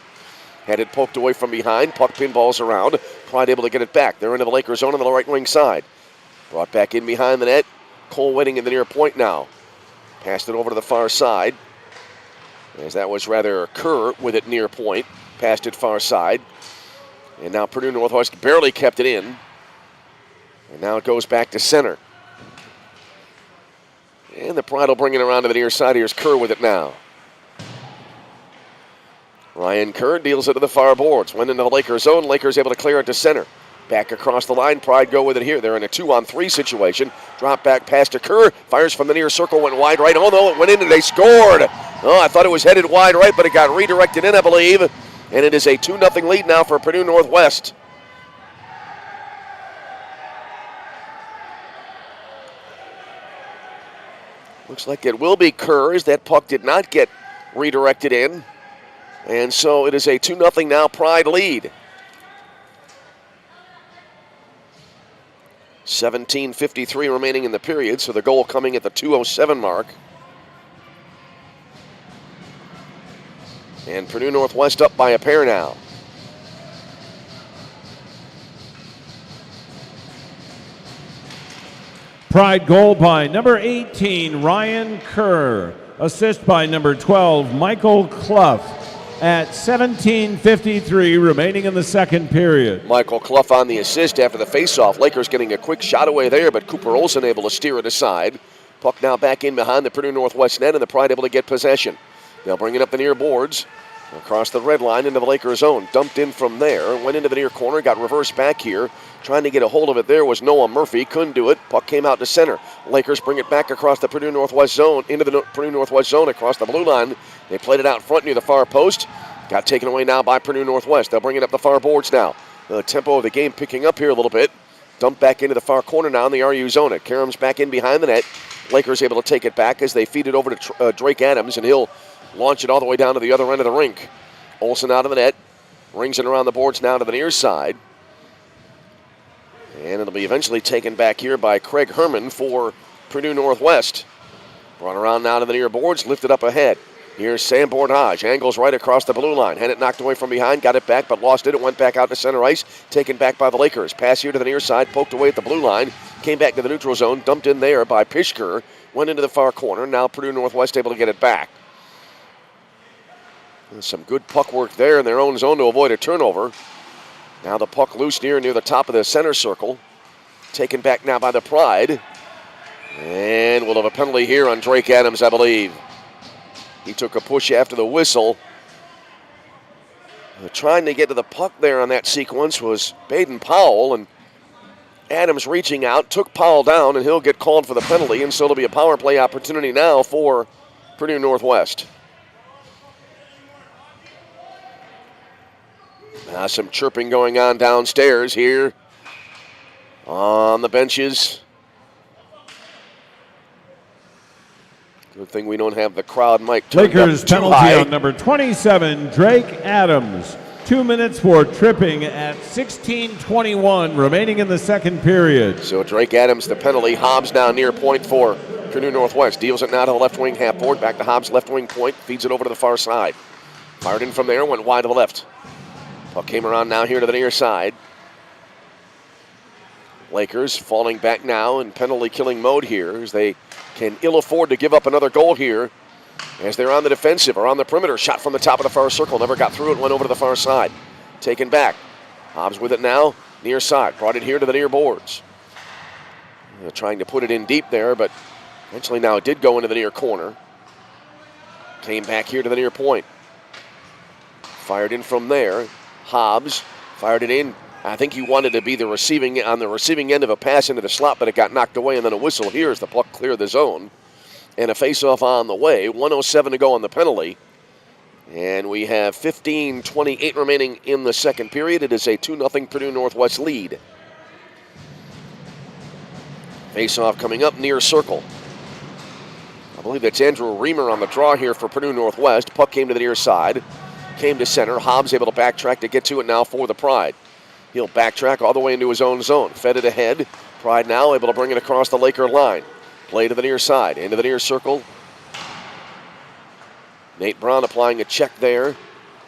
Had it poked away from behind. Puck pinballs around. Pride able to get it back. They're into the Lakers zone on the right wing side. Brought back in behind the net. Cole waiting in the near point now. Passed it over to the far side. As that was rather Kerr with it near point. Passed it far side. And now Purdue-Northwest barely kept it in. And now it goes back to center. And the Pride will bring it around to the near side. Here's Kerr with it now. Ryan Kerr deals it to the far boards. Went into the Lakers zone. Lakers able to clear it to center. Back across the line. Pride go with it here. They're in a 2-on-3 situation. Drop back pass to Kerr. Fires from the near circle. Went wide right. Oh no, it went in and they scored. Oh, I thought it was headed wide right, but it got redirected in, I believe. And it is a 2-0 lead now for Purdue-Northwest. Looks like it will be Kerr's. That puck did not get redirected in. And so it is a 2-0 now Pride lead. 17:53 remaining in the period, so the goal coming at the 2:07 mark. And Purdue-Northwest up by a pair now. Pride goal by number 18, Ryan Kerr. Assist by number 12, Michael Clough. At 17:53 remaining in the second period. Michael Clough on the assist after the faceoff. Lakers getting a quick shot away there, but Cooper Olsen able to steer it aside. Puck now back in behind the Purdue-Northwest net, and the Pride able to get possession. They'll bring it up the near boards. Across the red line into the Lakers zone. Dumped in from there. Went into the near corner. Got reversed back here. Trying to get a hold of it there was Noah Murphy. Couldn't do it. Puck came out to center. Lakers bring it back across the Purdue-Northwest zone. Into the Purdue-Northwest zone across the blue line. They played it out front near the far post. Got taken away now by Purdue-Northwest. They'll bring it up the far boards now. The tempo of the game picking up here a little bit. Dumped back into the far corner now in the RU zone. Karam's back in behind the net. Lakers able to take it back as they feed it over to Drake Adams, and he'll launch it all the way down to the other end of the rink. Olsen out of the net. Rings it around the boards now to the near side. And it'll be eventually taken back here by Craig Herman for Purdue-Northwest. Brought around now to the near boards, lifted up ahead. Here's Sam Bordage, angles right across the blue line. Had it knocked away from behind, got it back, but lost it. It went back out to center ice, taken back by the Lakers. Pass here to the near side, poked away at the blue line. Came back to the neutral zone, dumped in there by Pishker. Went into the far corner. Now Purdue-Northwest able to get it back. There's some good puck work there in their own zone to avoid a turnover. Now the puck loose near the top of the center circle. Taken back now by the Pride. And we'll have a penalty here on Drake Adams, I believe. He took a push after the whistle. Trying to get to the puck there on that sequence was Baden Powell, and Adams reaching out, took Powell down, and he'll get called for the penalty, and so it'll be a power play opportunity now for Purdue-Northwest. Now some chirping going on downstairs here on the benches. Good thing we don't have the crowd mic turned Lakers up too penalty high. on number 27, Drake Adams. 2 minutes for tripping at 16:21 remaining in the second period. So Drake Adams, the penalty. Hobbs now near point for Purdue-Northwest. Deals it now to the left wing half board. Back to Hobbs, left wing point. Feeds it over to the far side. Fired in from there, went wide to the left. Puck came around now here to the near side. Lakers falling back now in penalty killing mode here as they can ill afford to give up another goal here as they're on the defensive or on the perimeter. Shot from the top of the far circle, never got through it, went over to the far side. Taken back. Hobbs with it now, near side. Brought it here to the near boards. Trying to put it in deep there, but eventually now it did go into the near corner. Came back here to the near point. Fired in from there. Hobbs fired it in. I think he wanted to be on the receiving end of a pass into the slot, but it got knocked away, and then a whistle here as the puck cleared the zone. And a face-off on the way. 1:07 to go on the penalty. And we have 15:28 remaining in the second period. It is a 2-0 Purdue-Northwest lead. Face-off coming up near circle. I believe that's Andrew Reamer on the draw here for Purdue-Northwest. Puck came to the near side. Came to center. Hobbs able to backtrack to get to it now for the Pride. He'll backtrack all the way into his own zone. Fed it ahead. Pride now able to bring it across the Laker line. Play to the near side. Into the near circle. Nate Brown applying a check there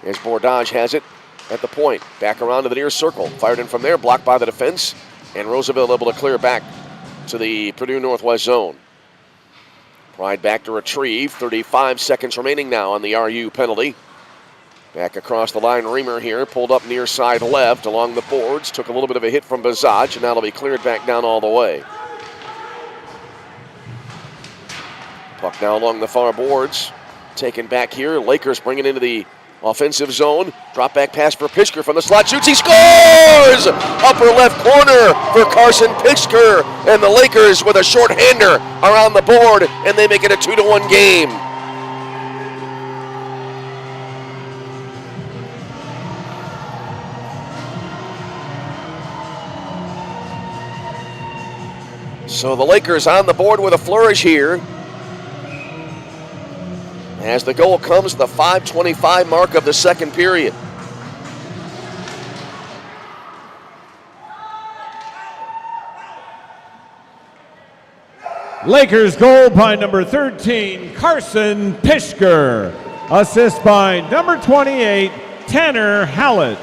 as Bordage has it at the point. Back around to the near circle. Fired in from there. Blocked by the defense. And Roosevelt able to clear back to the Purdue-Northwest zone. Pride back to retrieve. 35 seconds remaining now on the RU penalty. Back across the line, Reamer here, pulled up near side left along the boards. Took a little bit of a hit from Bazaj, and now it'll be cleared back down all the way. Puck now along the far boards. Taken back here. Lakers bring it into the offensive zone. Drop back pass for Pishker from the slot. Shoots, he scores! Upper left corner for Carson Pishker. And the Lakers with a short-hander are on the board, and they make it a 2-1 game. So the Lakers on the board with a flourish here. As the goal comes, the 5:25 mark of the second period. Lakers goal by number 13, Carson Pishker. Assist by number 28, Tanner Hallett.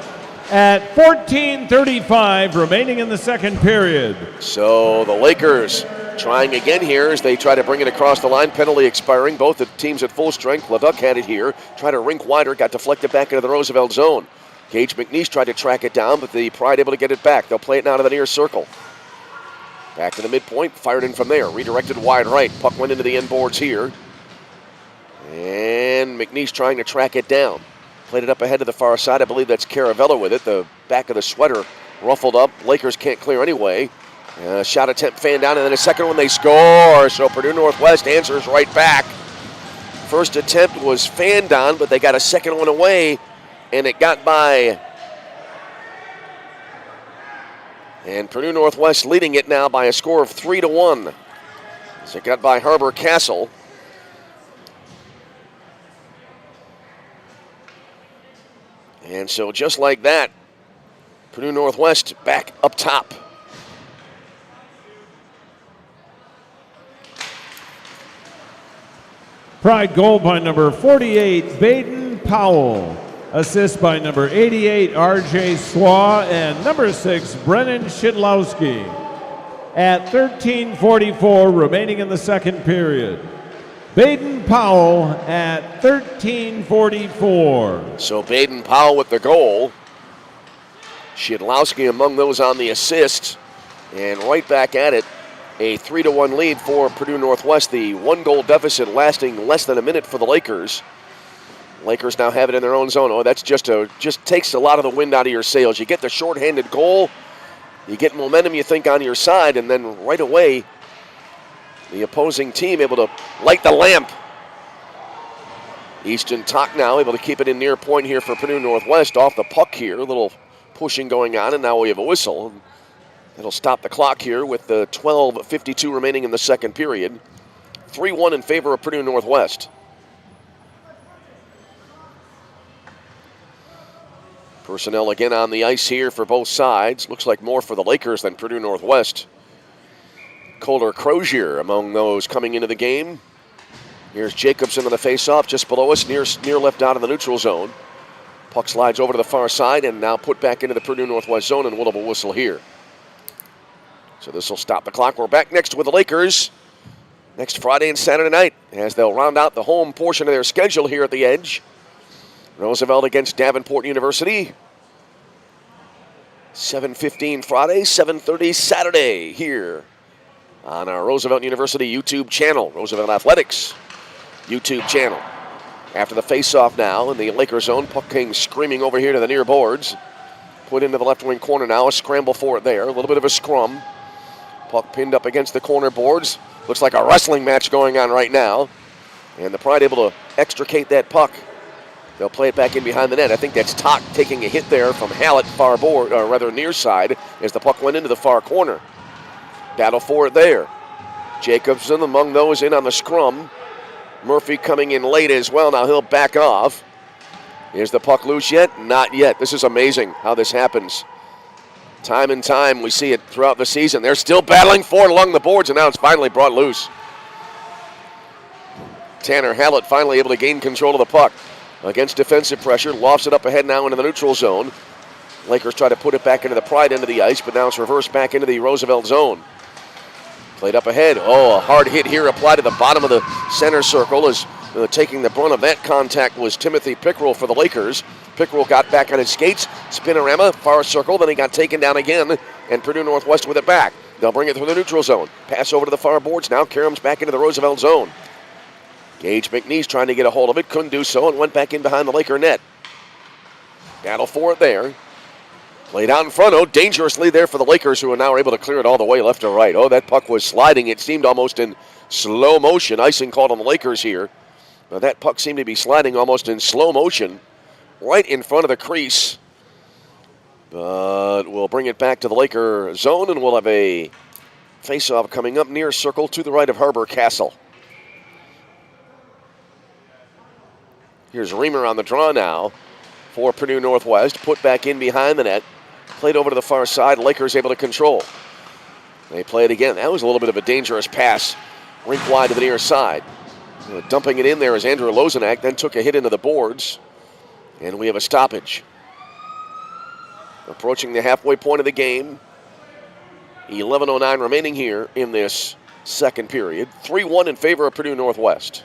At 14:35 remaining in the second period. So the Lakers trying again here as they try to bring it across the line. Penalty expiring. Both the teams at full strength. Leduc had it here. Tried to rink wider. Got deflected back into the Roosevelt zone. Gage McNeese tried to track it down, but the Pride able to get it back. They'll play it now to the near circle. Back to the midpoint. Fired in from there. Redirected wide right. Puck went into the end boards here. And McNeese trying to track it down. Played it up ahead to the far side. I believe that's Caravella with it. The back of the sweater ruffled up. Lakers can't clear anyway. Shot attempt fanned down, and then a second one they score. So Purdue-Northwest answers right back. First attempt was fanned on, but they got a second one away, and it got by. And Purdue-Northwest leading it now by a score of 3-1. So it got by Harbor Castle. And so just like that, Purdue-Northwest back up top. Pride goal by number 48, Baden Powell. Assist by number 88, R.J. Swaw, and number 6, Brennan Shidlowski. At 13:44 remaining in the second period. Baden Powell at 13:44. So Baden Powell with the goal. Shidlowski among those on the assist. And right back at it, a 3-1 lead for Purdue-Northwest. The one-goal deficit lasting less than a minute for the Lakers. Lakers now have it in their own zone. Oh, that's just takes a lot of the wind out of your sails. You get the shorthanded goal, you get momentum, you think, on your side, and then right away, the opposing team able to light the lamp. Easton Tock now able to keep it in near point here for Purdue-Northwest. Off the puck here, a little pushing going on, and now we have a whistle. It'll stop the clock here with the 12:52 remaining in the second period. 3-1 in favor of Purdue-Northwest. Personnel again on the ice here for both sides. Looks like more for the Lakers than Purdue-Northwest. Colter Crozier among those coming into the game. Here's Jacobson on the faceoff just below us, near left out of the neutral zone. Puck slides over to the far side and now put back into the Purdue-Northwest zone, and we'll have a whistle here. So this will stop the clock. We're back next with the Lakers next Friday and Saturday night as they'll round out the home portion of their schedule here at the Edge. Roosevelt against Davenport University. 7:15 Friday, 7:30 Saturday here on our Roosevelt University YouTube channel, Roosevelt Athletics YouTube channel. After the face-off now in the Lakers zone, puck came screaming over here to the near boards. Put into the left wing corner now, a scramble for it there, a little bit of a scrum. Puck pinned up against the corner boards. Looks like a wrestling match going on right now. And the Pride able to extricate that puck. They'll play it back in behind the net. I think that's Tock taking a hit there from Hallett far board, or rather near side, as the puck went into the far corner. Battle for it there. Jacobson among those in on the scrum. Murphy coming in late as well. Now he'll back off. Is the puck loose yet? Not yet. This is amazing how this happens. Time and time we see it throughout the season. They're still battling for it along the boards, and now it's finally brought loose. Tanner Hallett finally able to gain control of the puck. Against defensive pressure, lofts it up ahead now into the neutral zone. Lakers try to put it back into the Pride end of the ice, but now it's reversed back into the Roosevelt zone. Played up ahead. Oh, a hard hit here applied to the bottom of the center circle as taking the brunt of that contact was Timothy Pickrell for the Lakers. Pickrell got back on his skates, spinorama, far circle, then he got taken down again, and Purdue-Northwest with it back. They'll bring it through the neutral zone. Pass over to the far boards now. Karams back into the Roosevelt zone. Gage McNeese trying to get a hold of it, couldn't do so, and went back in behind the Laker net. Battle for it there. Played out in front, oh, dangerously there for the Lakers, who are now able to clear it all the way left to right. Oh, that puck was sliding. It seemed almost in slow motion. Icing called on the Lakers here. Now, that puck seemed to be sliding almost in slow motion right in front of the crease. But we'll bring it back to the Laker zone, and we'll have a face-off coming up near circle to the right of Harbor Castle. Here's Reamer on the draw now for Purdue-Northwest. Put back in behind the net. Played over to the far side. Lakers able to control. They play it again. That was a little bit of a dangerous pass. Rink wide to the near side. Dumping it in there is Andrew Lozenak. Then took a hit into the boards. And we have a stoppage. Approaching the halfway point of the game. 11:09 remaining here in this second period. 3-1 in favor of Purdue-Northwest.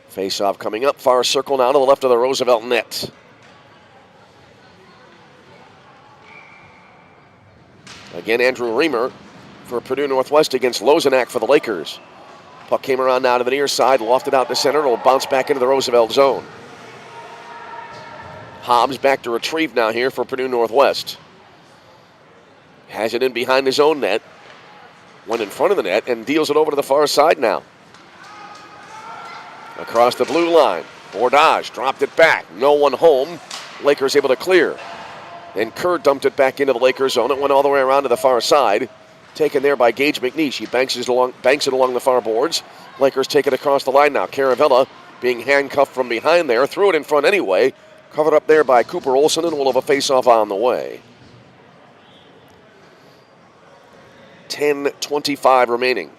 Face-off coming up, far circle now to the left of the Roosevelt net. Again, Andrew Reamer for Purdue-Northwest against Lozenak for the Lakers. Puck came around now to the near side, lofted out to center. It'll bounce back into the Roosevelt zone. Hobbs back to retrieve now here for Purdue-Northwest. Has it in behind his own net. Went in front of the net and deals it over to the far side now. Across the blue line. Bordage dropped it back. No one home. Lakers able to clear. Then Kerr dumped it back into the Lakers zone. It went all the way around to the far side. Taken there by Gage McNeish. He banks it along the far boards. Lakers take it across the line now. Caravella being handcuffed from behind there. Threw it in front anyway. Covered up there by Cooper Olsen, and we'll have a face-off on the way. 10:25 remaining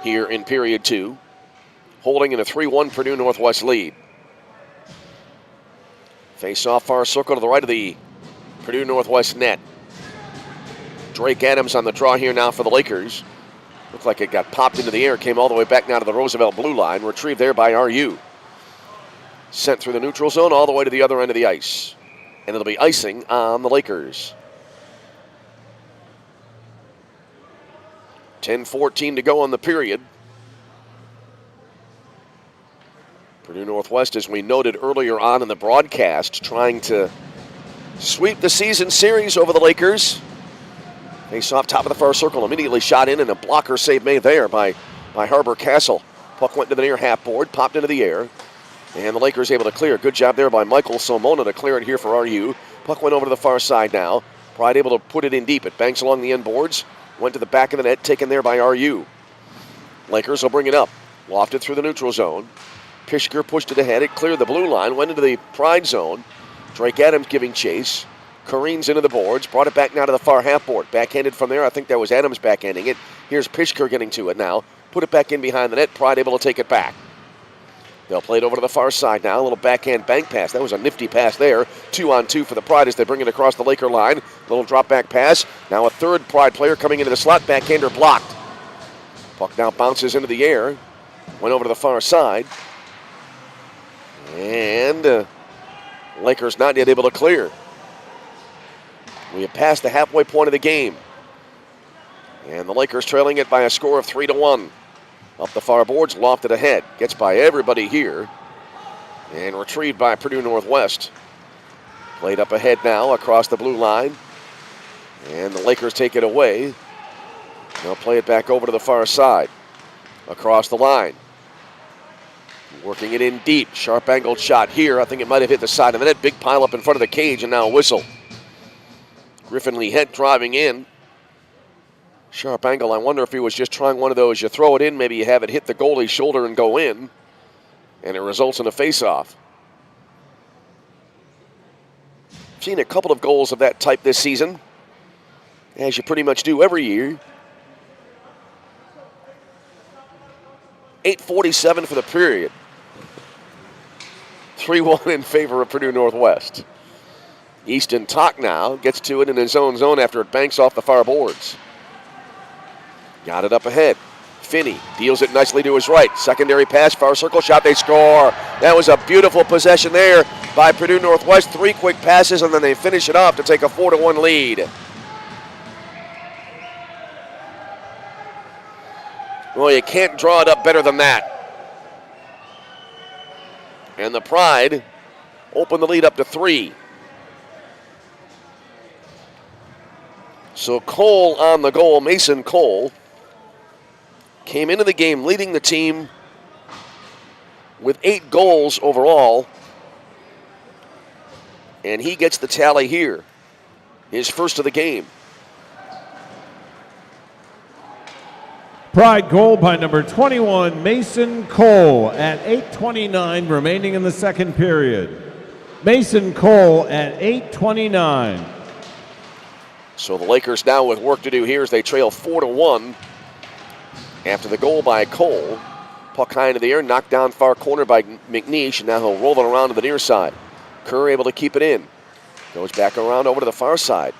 here in period 2. Holding in a 3-1 Purdue-Northwest lead. Face-off far circle to the right of the Purdue-Northwest net. Drake Adams on the draw here now for the Lakers. Looked like it got popped into the air, came all the way back now to the Roosevelt blue line. Retrieved there by RU. Sent through the neutral zone all the way to the other end of the ice. And it'll be icing on the Lakers. 10:14 to go on the period. Purdue-Northwest, as we noted earlier on in the broadcast, trying to sweep the season series over the Lakers. Face off top of the far circle, immediately shot in, and a blocker save made there by Harbor Castle. Puck went to the near half board, popped into the air, and the Lakers able to clear. Good job there by Michael Somona to clear it here for RU. Puck went over to the far side now. Pride able to put it in deep. It banks along the end boards, went to the back of the net, taken there by RU. Lakers will bring it up, lofted through the neutral zone. Pishker pushed it ahead. It cleared the blue line, went into the Pride zone. Drake Adams giving chase. Careens into the boards, brought it back now to the far half board. Backhanded from there. I think that was Adams backhanding it. Here's Pishker getting to it now. Put it back in behind the net. Pride able to take it back. They'll play it over to the far side now. A little backhand bank pass. That was a nifty pass there. 2-on-2 for the Pride as they bring it across the Laker line. Little drop back pass. Now a third Pride player coming into the slot. Backhander blocked. Puck now bounces into the air. Went over to the far side. And Lakers not yet able to clear. We have passed the halfway point of the game. And the Lakers trailing it by a score of 3-1. Up the far boards, lofted ahead. Gets by everybody here. And retrieved by Purdue-Northwest. Played up ahead now across the blue line. And the Lakers take it away. They'll play it back over to the far side. Across the line. Working it in deep. Sharp angled shot here. I think it might have hit the side of the net. Big pile up in front of the cage, and now a whistle. Griffin Lee Head driving in. Sharp angle. I wonder if he was just trying one of those. You throw it in, maybe you have it hit the goalie's shoulder and go in. And it results in a face-off. Seen a couple of goals of that type this season, as you pretty much do every year. 8:47 for the period. 3-1 in favor of Purdue-Northwest. Easton Tock now gets to it in his own zone after it banks off the far boards. Got it up ahead. Finney deals it nicely to his right. Secondary pass, far circle shot, they score. That was a beautiful possession there by Purdue-Northwest. 3 quick passes, and then they finish it off to take a 4-1 lead. Well, you can't draw it up better than that. And the Pride open the lead up to 3. So Cole on the goal, Mason Cole, came into the game leading the team with 8 goals overall. And he gets the tally here, his first of the game. Pride goal by number 21, Mason Cole, at 8:29 remaining in the second period. Mason Cole at 8:29. So the Lakers now with work to do here as they trail 4-1 after the goal by Cole. Puck high into the air, knocked down far corner by McNeish, and now he'll roll it around to the near side. Kerr able to keep it in. Goes back around over to the far side.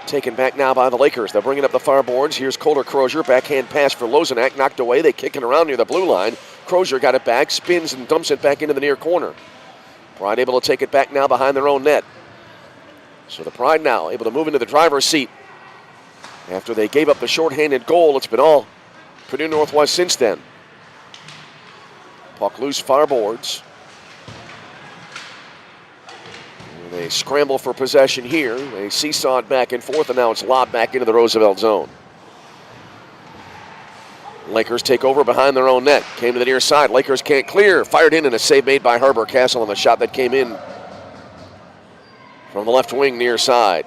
Taken back now by the Lakers. They're bringing up the far boards. Here's Kohler Crozier. Backhand pass for Lozenak. Knocked away. They kick it around near the blue line. Crozier got it back. Spins and dumps it back into the near corner. Pride able to take it back now behind their own net. So the Pride now able to move into the driver's seat. After they gave up the shorthanded goal, it's been all Purdue-Northwest since then. Puck loose far boards. scramble for possession here. They seesaw it back and forth, and now it's lobbed back into the Roosevelt zone. Lakers take over behind their own net. Came to the near side. Lakers can't clear. Fired in, and a save made by Harbor-Castle on the shot that came in from the left wing near side.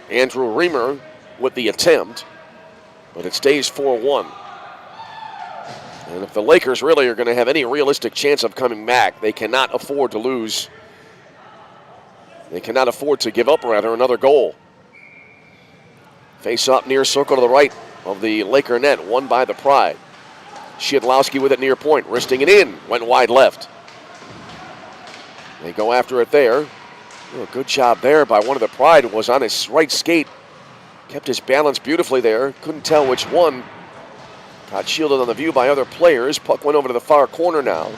Andrew Reamer with the attempt, but it stays 4-1. And if the Lakers really are going to have any realistic chance of coming back, they cannot afford to lose. They cannot afford to give up, rather, another goal. Face up near circle to the right of the Laker net, won by the Pride. Shidlowski with it near point, wristing it in, went wide left. They go after it there. Oh, good job there by one of the Pride. Was on his right skate. Kept his balance beautifully there. Couldn't tell which one. Got shielded on the view by other players. Puck went over to the far corner now.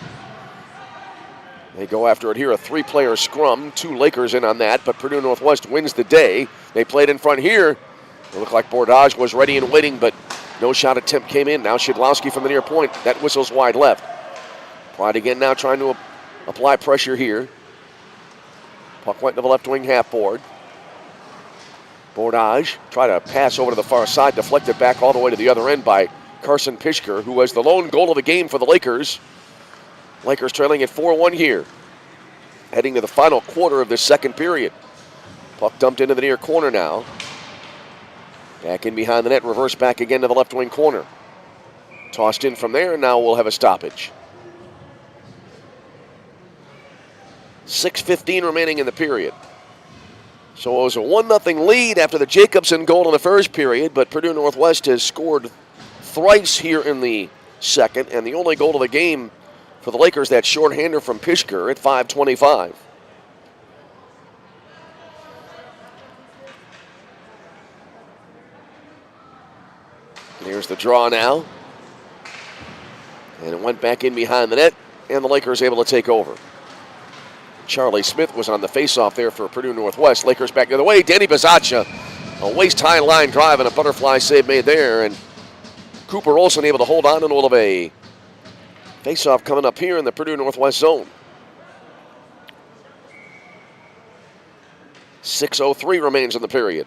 They go after it here, a three-player scrum. 2 Lakers in on that, but Purdue-Northwest wins the day. They played in front here. It looked like Bordage was ready and waiting, but no shot attempt came in. Now Shidlowski from the near point. That whistles wide left. Pride again now trying to apply pressure here. Puck went to the left wing half board. Bordage tried to pass over to the far side, deflected back all the way to the other end by Carson Pishker, who was the lone goal of the game for the Lakers. Lakers trailing at 4-1 here, heading to the final quarter of this second period. Puck dumped into the near corner now. Back in behind the net, reverse back again to the left wing corner. Tossed in from there, and now we'll have a stoppage. 6:15 remaining in the period. So it was a 1-0 lead after the Jacobson goal in the first period, but Purdue-Northwest has scored thrice here in the second, and the only goal of the game for the Lakers, that shorthander from Pishker at 5:25. Here's the draw now. And it went back in behind the net, and the Lakers able to take over. Charlie Smith was on the faceoff there for Purdue-Northwest. Lakers back the other way. Danny Bizaccia, a waist-high line drive and a butterfly save made there, and Cooper Olsen able to hold on, and we'll have a faceoff coming up here in the Purdue-Northwest zone. 6:03 remains in the period.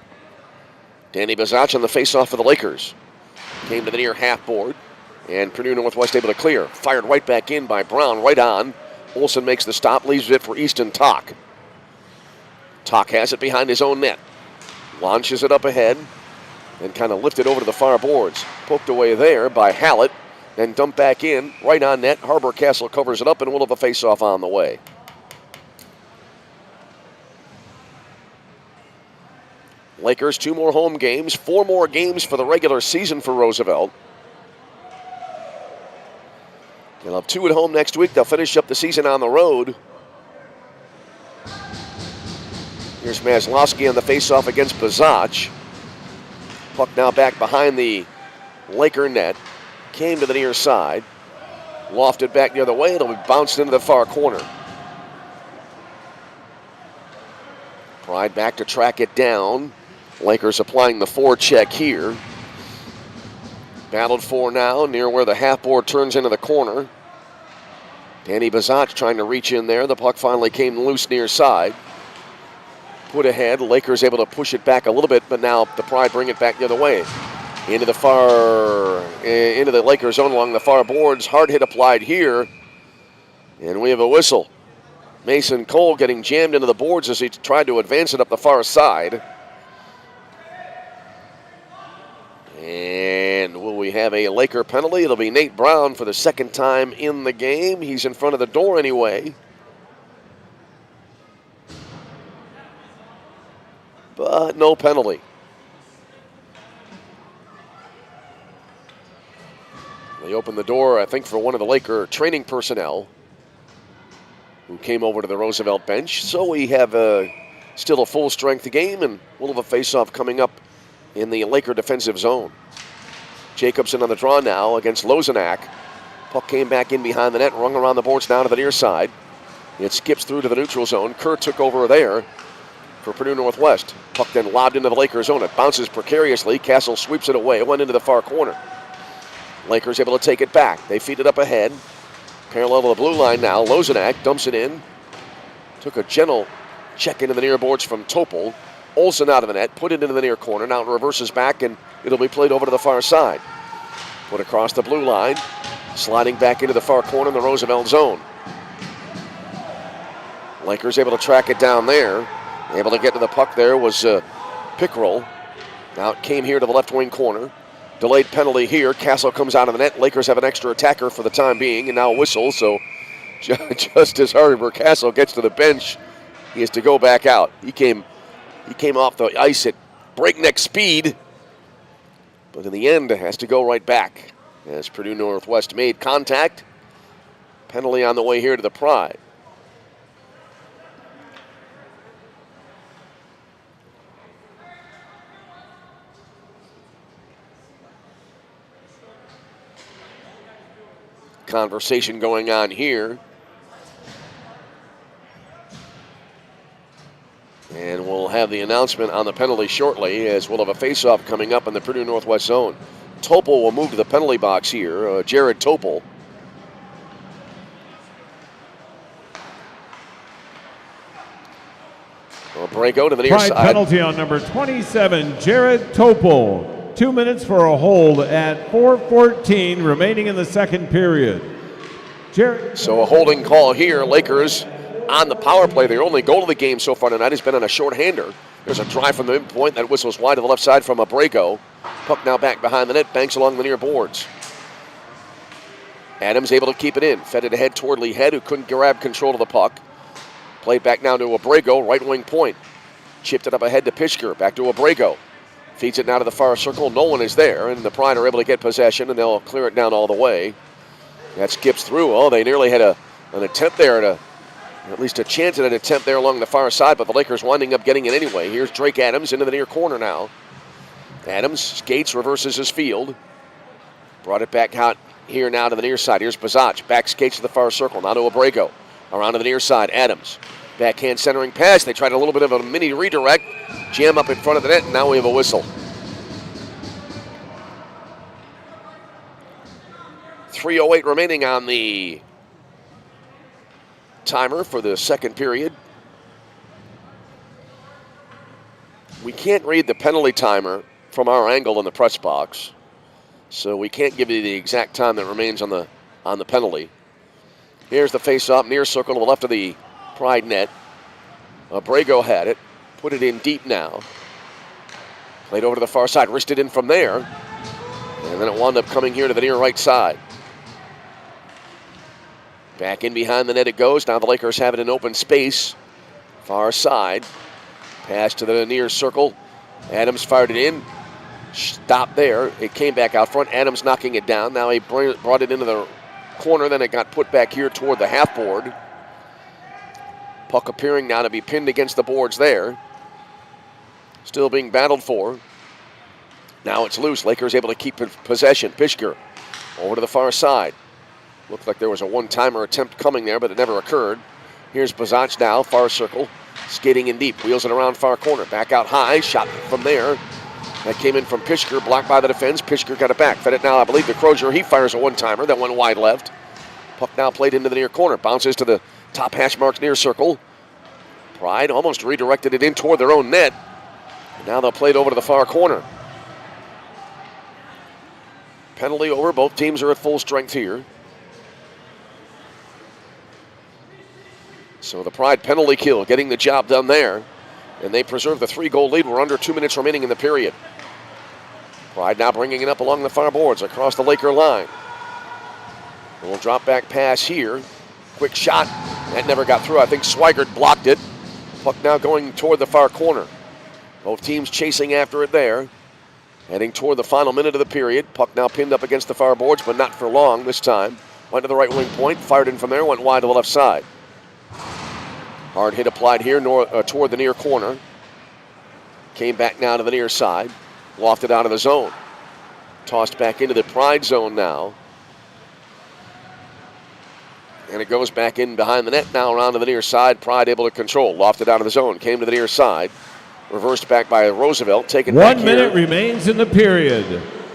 Danny Bizaccia on the faceoff for the Lakers. Came to the near half board, and Purdue-Northwest able to clear. Fired right back in by Brown, right on. Olsen makes the stop, leaves it for Easton Tock. Tock has it behind his own net. Launches it up ahead, and kind of lifted over to the far boards. Poked away there by Hallett, then dumped back in, right on net. Harbor-Castle covers it up, and we'll have a face-off on the way. Lakers 2 more home games, 4 more games for the regular season for Roosevelt. They'll have 2 at home next week. They'll finish up the season on the road. Here's Maslowski on the faceoff against Bizaccia. Puck now back behind the Laker net. Came to the near side. Lofted back the other way. It'll be bounced into the far corner. Pride back to track it down. Lakers applying the forecheck here. Battled for now near where the half board turns into the corner. Danny Bizaccia trying to reach in there. The puck finally came loose near side. Put ahead. Lakers able to push it back a little bit, but now the Pride bring it back the other way. Into the Lakers zone along the far boards. Hard hit applied here. And we have a whistle. Mason Cole getting jammed into the boards as he tried to advance it up the far side. And will we have a Laker penalty? It'll be Nate Brown for the second time in the game. He's in front of the door anyway. But no penalty. They opened the door, I think, for one of the Laker training personnel who came over to the Roosevelt bench. So we have still a full-strength game, and we'll have a face-off coming up in the Laker defensive zone. Jacobson on the draw now against Lozenak. Puck came back in behind the net, rung around the boards down to the near side. It skips through to the neutral zone. Kerr took over there for Purdue-Northwest. Puck then lobbed into the Laker zone. It bounces precariously. Castle sweeps it away. It went into the far corner. Lakers able to take it back. They feed it up ahead. Parallel to the blue line now. Lozenak dumps it in. Took a gentle Check into the near boards from Topol. Olsen out of the net, put it into the near corner. Now it reverses back, and it'll be played over to the far side. Put across the blue line, sliding back into the far corner in the Roosevelt zone. Lakers able to track it down there. Able to get to the puck there was Pickrell. Now it came here to the left wing corner. Delayed penalty here. Castle comes out of the net. Lakers have an extra attacker for the time being, and now a whistle. So just as Harbor Castle gets to the bench, he has to go back out. He came off the ice at breakneck speed, but in the end has to go right back as Purdue-Northwest made contact. Penalty on the way here to the Pride. Conversation going on here. And we'll have the announcement on the penalty shortly, as we'll have a face-off coming up in the Purdue-Northwest zone. Topol will move to the penalty box here, Jared Topol. Brago to the near Pride side. Penalty on number 27, Jared Topol. 2 minutes for a hold at 4:14 remaining in the second period. So a holding call here. Lakers on the power play. Their only goal of the game so far tonight has been on a short-hander. There's a drive from the midpoint. That whistles wide to the left side from Abrego. Puck now back behind the net. Banks along the near boards. Adams able to keep it in. Fed it ahead toward Lee Head, who couldn't grab control of the puck. Played back now to Abrego, right wing point. Chipped it up ahead to Pishker. Back to Abrego. Feeds it now to the far circle. No one is there, and the Pride are able to get possession, and they'll clear it down all the way. That skips through. Oh, they nearly had an attempt there, at least a chance at an attempt there along the far side, but the Lakers winding up getting it anyway. Here's Drake Adams into the near corner now. Adams skates, reverses his field. Brought it back out here now to the near side. Here's Bazach. Back skates to the far circle. Now to Abrego. Around to the near side. Adams. Backhand centering pass. They tried a little bit of a mini redirect. Jam up in front of the net, and now we have a whistle. 3:08 remaining on the timer for the second period. We can't read the penalty timer from our angle in the press box, so we can't give you the exact time that remains on the penalty. Here's the face-off, near circle to the left of the Pride net. Abrego had it, put it in deep now. Played over to the far side, wristed in from there, and then it wound up coming here to the near right side. Back in behind the net it goes. Now the Lakers have it in open space. Far side. Pass to the near circle. Adams fired it in. Stopped there. It came back out front. Adams knocking it down. Now he brought it into the corner. Then it got put back here toward the half board. Puck appearing now to be pinned against the boards there. Still being battled for. Now it's loose. Lakers able to keep possession. Pishker over to the far side. Looked like there was a one-timer attempt coming there, but it never occurred. Here's Bazach now, far circle, skating in deep, wheels it around far corner, back out high, shot from there. That came in from Pishker, blocked by the defense. Pishker got it back, fed it now, I believe, to Crozier. He fires a one-timer that went wide left. Puck now played into the near corner, bounces to the top hash marks near circle. Pride almost redirected it in toward their own net. Now they'll play it over to the far corner. Penalty over, both teams are at full strength here. So the Pride penalty kill, getting the job done there. And they preserve the 3-goal lead. We're under 2 minutes remaining in the period. Pride now bringing it up along the far boards, across the Laker line. A little drop back pass here. Quick shot. That never got through. I think Swigert blocked it. Puck now going toward the far corner. Both teams chasing after it there. Heading toward the final minute of the period. Puck now pinned up against the far boards, but not for long this time. Went to the right wing point, fired in from there, went wide to the left side. Hard hit applied here toward the near corner. Came back now to the near side. Lofted out of the zone. Tossed back into the Pride zone now. And it goes back in behind the net now around to the near side. Pride able to control. Lofted out of the zone. Came to the near side. Reversed back by Roosevelt. Taken back here. 1 minute remains in the period.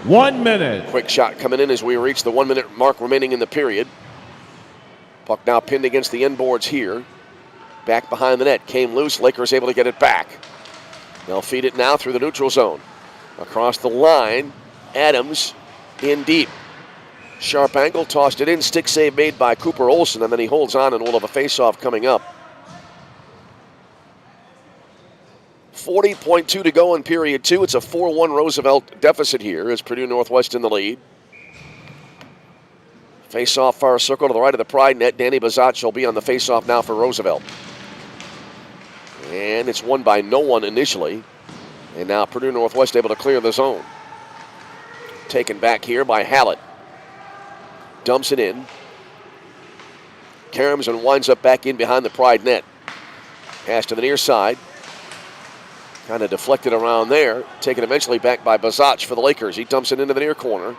1 minute. Quick shot coming in as we reach the 1 minute mark remaining in the period. Puck now pinned against the end boards here. Back behind the net, came loose. Lakers able to get it back. They'll feed it now through the neutral zone. Across the line, Adams in deep. Sharp angle, tossed it in. Stick save made by Cooper Olsen, and then he holds on and will have a face-off coming up. 40.2 to go in period two. It's a 4-1 Roosevelt deficit here as Purdue-Northwest in the lead. Face-off far circle to the right of the Pride net. Danny Bazach will be on the face-off now for Roosevelt. And it's won by no one initially. And now Purdue-Northwest able to clear the zone. Taken back here by Hallett. Dumps it in. Karamzin winds up back in behind the Pride net. Pass to the near side. Kind of deflected around there. Taken eventually back by Bazach for the Lakers. He dumps it into the near corner.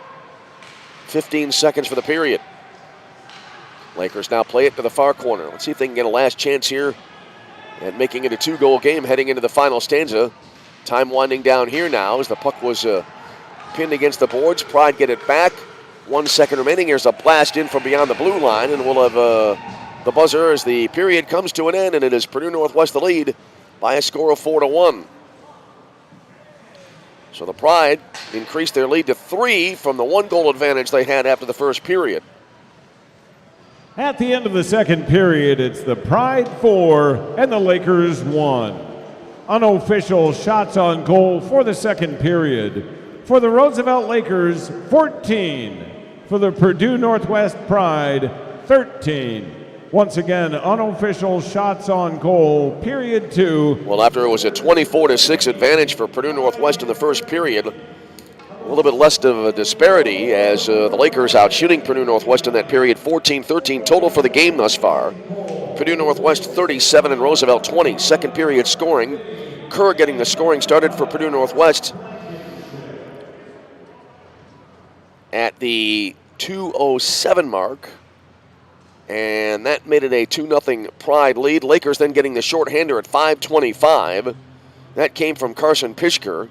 15 seconds for the period. Lakers now play it to the far corner. Let's see if they can get a last chance here at making it a two-goal game heading into the final stanza. Time winding down here now as the puck was pinned against the boards. Pride get it back. 1 second remaining. Here's a blast in from beyond the blue line, and we'll have the buzzer as the period comes to an end, and it is Purdue-Northwest the lead by a score of 4-1. So the Pride increased their lead to 3 from the 1-goal advantage they had after the first period. At the end of the second period, it's the Pride 4 and the Lakers 1. Unofficial shots on goal for the second period. For the Roosevelt Lakers, 14. For the Purdue-Northwest Pride, 13. Once again, unofficial shots on goal, period 2. Well, after it was a 24-6 advantage for Purdue-Northwest in the first period, a little bit less of a disparity as the Lakers out shooting Purdue-Northwest in that period, 14-13 total for the game thus far. Purdue-Northwest 37 and Roosevelt 20. Second period scoring. Kerr getting the scoring started for Purdue-Northwest at the 2:07 mark. And that made it a 2-0 Pride lead. Lakers then getting the shorthander at 5:25. That came from Carson Pishker.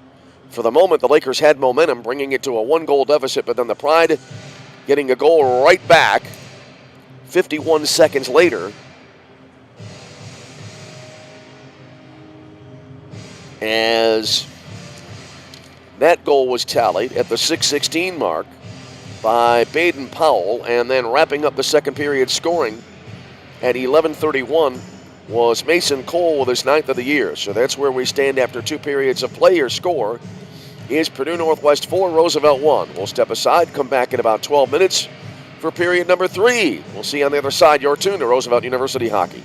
For the moment, the Lakers had momentum, bringing it to a 1-goal deficit, but then the Pride getting a goal right back 51 seconds later. As that goal was tallied at the 6:16 mark by Baden Powell, and then wrapping up the second period scoring at 11:31 was Mason Cole with his 9th of the year. So that's where we stand after 2 periods of play. Your score is Purdue-Northwest 4, Roosevelt 1. We'll step aside, come back in about 12 minutes for period number 3. We'll see you on the other side. You're tuned to Roosevelt University Hockey.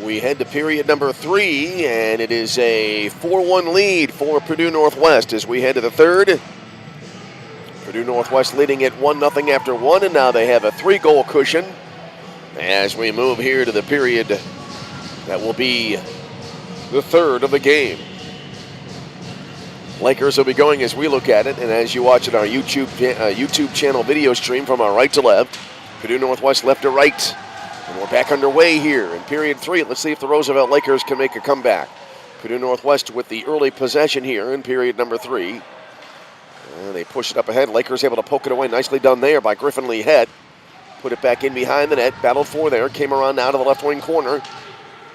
we head to period number 3, and it is a 4-1 lead for Purdue-Northwest as we head to the third. Purdue-Northwest leading at 1-0 after 1, and now they have a 3-goal cushion as we move here to the period that will be the third of the game. Lakers will be going as we look at it, and as you watch it on our YouTube channel video stream from our right to left, Purdue-Northwest left to right. And we're back underway here in period 3. Let's see if the Roosevelt Lakers can make a comeback. Purdue-Northwest with the early possession here in period number 3. And they push it up ahead. Lakers able to poke it away. Nicely done there by Griffin Lee Het. Put it back in behind the net. Battled for there. Came around now to the left wing corner.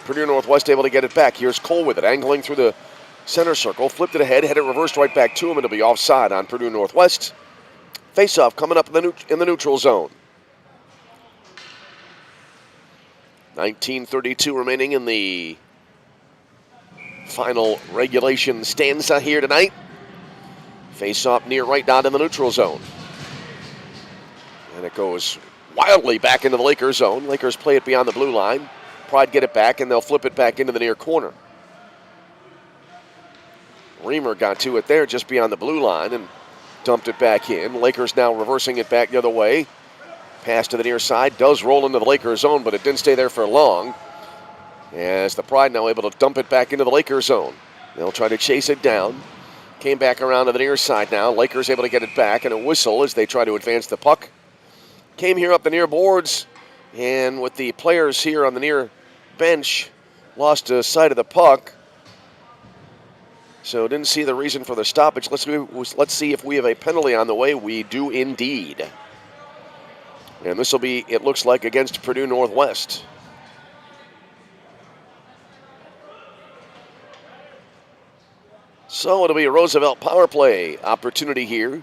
Purdue-Northwest able to get it back. Here's Cole with it. Angling through the center circle. Flipped it ahead. Had it reversed right back to him. It'll be offside on Purdue-Northwest. Face-off coming up in the neutral zone. 19:32 remaining in the final regulation stanza here tonight. Face-off near right down in the neutral zone. And it goes wildly back into the Lakers zone. Lakers play it beyond the blue line. Pride get it back, and they'll flip it back into the near corner. Reamer got to it there just beyond the blue line and dumped it back in. Lakers now reversing it back the other way. Pass to the near side, does roll into the Lakers zone, but it didn't stay there for long. As the Pride now able to dump it back into the Lakers zone. They'll try to chase it down. Came back around to the near side now. Lakers able to get it back, and a whistle as they try to advance the puck. Came here up the near boards, and with the players here on the near bench, lost sight of the puck. So didn't see the reason for the stoppage. Let's see if we have a penalty on the way. We do indeed. And this will be, it looks like, against Purdue-Northwest. So it'll be a Roosevelt power play opportunity here.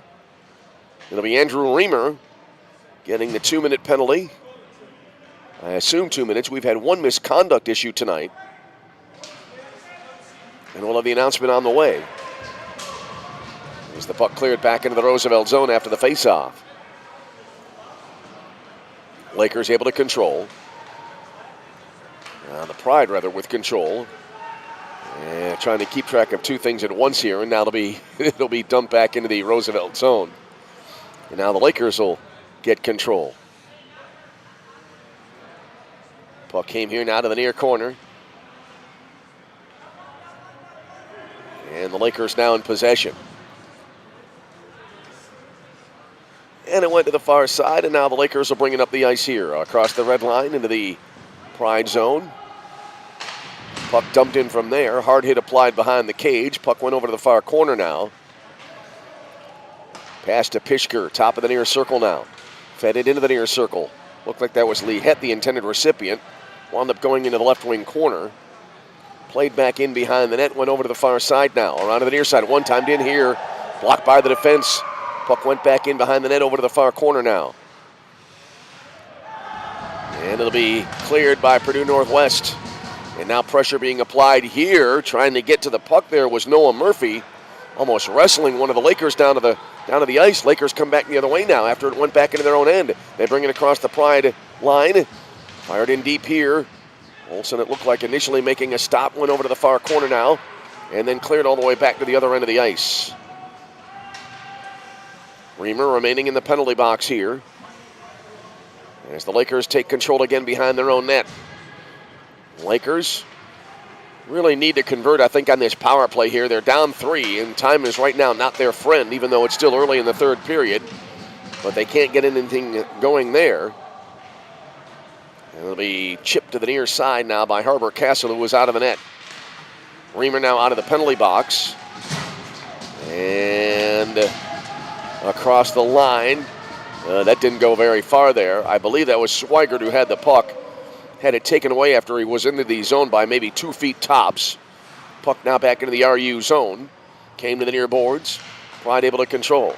It'll be Andrew Reamer getting the 2-minute penalty. I assume 2 minutes. We've had one misconduct issue tonight. And we'll have the announcement on the way. As the puck cleared back into the Roosevelt zone after the face-off. Lakers able to control. The Pride, rather, with control. And trying to keep track of two things at once here. And now it'll be dumped back into the Roosevelt zone. And now the Lakers will get control. Puck came here now to the near corner. And the Lakers now in possession. And it went to the far side, and now the Lakers are bringing up the ice here across the red line into the Pride zone. Puck dumped in from there. Hard hit applied behind the cage. Puck went over to the far corner now. Pass to Pishker, top of the near circle now. Fed it into the near circle. Looked like that was Lee Het, the intended recipient. Wound up going into the left wing corner. Played back in behind the net, went over to the far side now. Around to the near side, one timed in here. Blocked by the defense. Puck went back in behind the net over to the far corner now. And it'll be cleared by Purdue-Northwest. And now pressure being applied here. Trying to get to the puck there was Noah Murphy. Almost wrestling one of the Lakers down to the ice. Lakers come back the other way now after it went back into their own end. They bring it across the Pride line. Fired in deep here. Olsen, it looked like initially making a stop, went over to the far corner now. And then cleared all the way back to the other end of the ice. Reamer remaining in the penalty box here. As the Lakers take control again behind their own net. Lakers really need to convert, I think, on this power play here. They're down 3, and time is right now not their friend, even though it's still early in the third period. But they can't get anything going there. And it'll be chipped to the near side now by Harbor Castle, who was out of the net. Reamer now out of the penalty box. And across the line. That didn't go very far there. I believe that was Swigert who had the puck. Had it taken away after he was into the zone by maybe 2 feet tops. Puck now back into the RU zone. Came to the near boards. Pride able to control.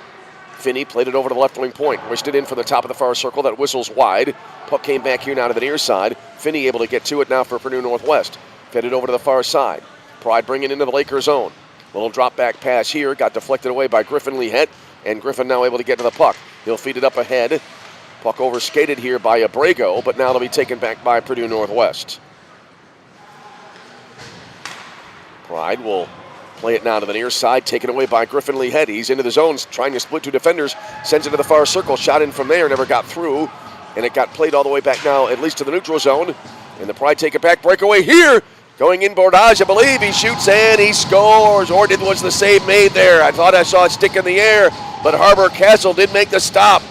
Finney played it over to the left wing point. Wished it in from the top of the far circle. That whistles wide. Puck came back here now to the near side. Finney able to get to it now for Purdue-Northwest. Fed it over to the far side. Pride bringing it into the Lakers zone. Little drop back pass here. Got deflected away by Griffin Lee Het. And Griffin now able to get to the puck. He'll feed it up ahead. Puck over skated here by Abrego, but now it'll be taken back by Purdue-Northwest. Pride will play it now to the near side, taken away by Griffin Lee Head. He's into the zones, trying to split two defenders, sends it to the far circle, shot in from there, never got through, and it got played all the way back now, at least to the neutral zone. And the Pride take it back, breakaway here, going in Bordage, I believe. He shoots and he scores, or was the save made there? I thought I saw it stick in the air, but Harbor Castle did make the stop.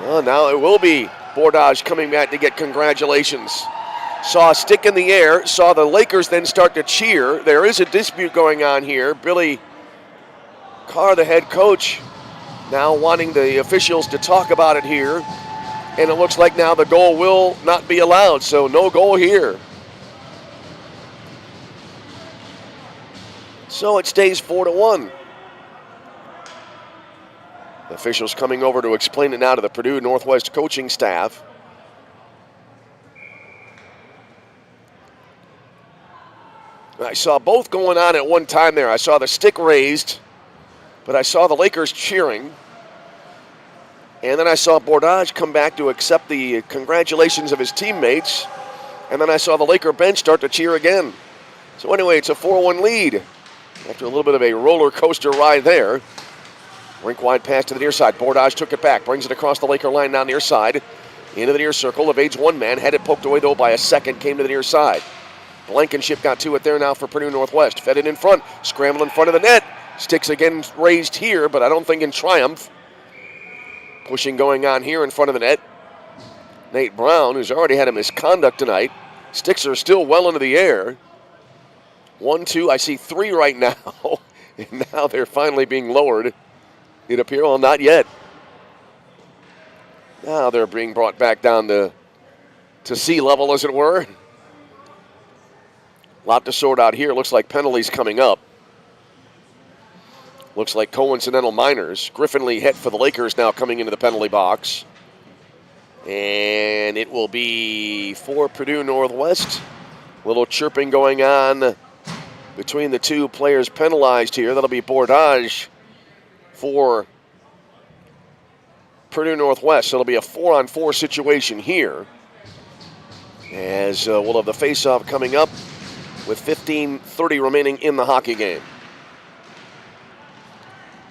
Well, now it will be Bordage coming back to get congratulations. Saw a stick in the air, saw the Lakers then start to cheer. There is a dispute going on here. Billy Carr, the head coach, now wanting the officials to talk about it here. And it looks like now the goal will not be allowed, so no goal here. So it stays 4-1. Officials coming over to explain it now to the Purdue-Northwest coaching staff. I saw both going on at one time there. I saw the stick raised, but I saw the Lakers cheering. And then I saw Bordage come back to accept the congratulations of his teammates. And then I saw the Laker bench start to cheer again. So anyway, it's a 4-1 lead after a little bit of a roller coaster ride there. Rink wide pass to the near side. Bordage took it back, brings it across the Laker line now near side. Into the near circle, evades one man, had it poked away though by a second, came to the near side. Blankenship got to it there now for Purdue-Northwest. Fed it in front, scrambled in front of the net. Sticks again raised here, but I don't think in triumph. Pushing going on here in front of the net. Nate Brown, who's already had a misconduct tonight. Sticks are still well into the air. 1, 2, I see 3 right now. And now they're finally being lowered. It appears, well, not yet. Now they're being brought back down to sea level, as it were. Lot to sort out here. Looks like penalties coming up. Looks like coincidental minors. Griffin Lee hit for the Lakers now coming into the penalty box. And it will be for Purdue-Northwest. Little chirping going on between the two players penalized here. That'll be Bordage for Purdue-Northwest. So it'll be a 4-on-4 situation here. As we'll have the face-off coming up with 15:30 remaining in the hockey game.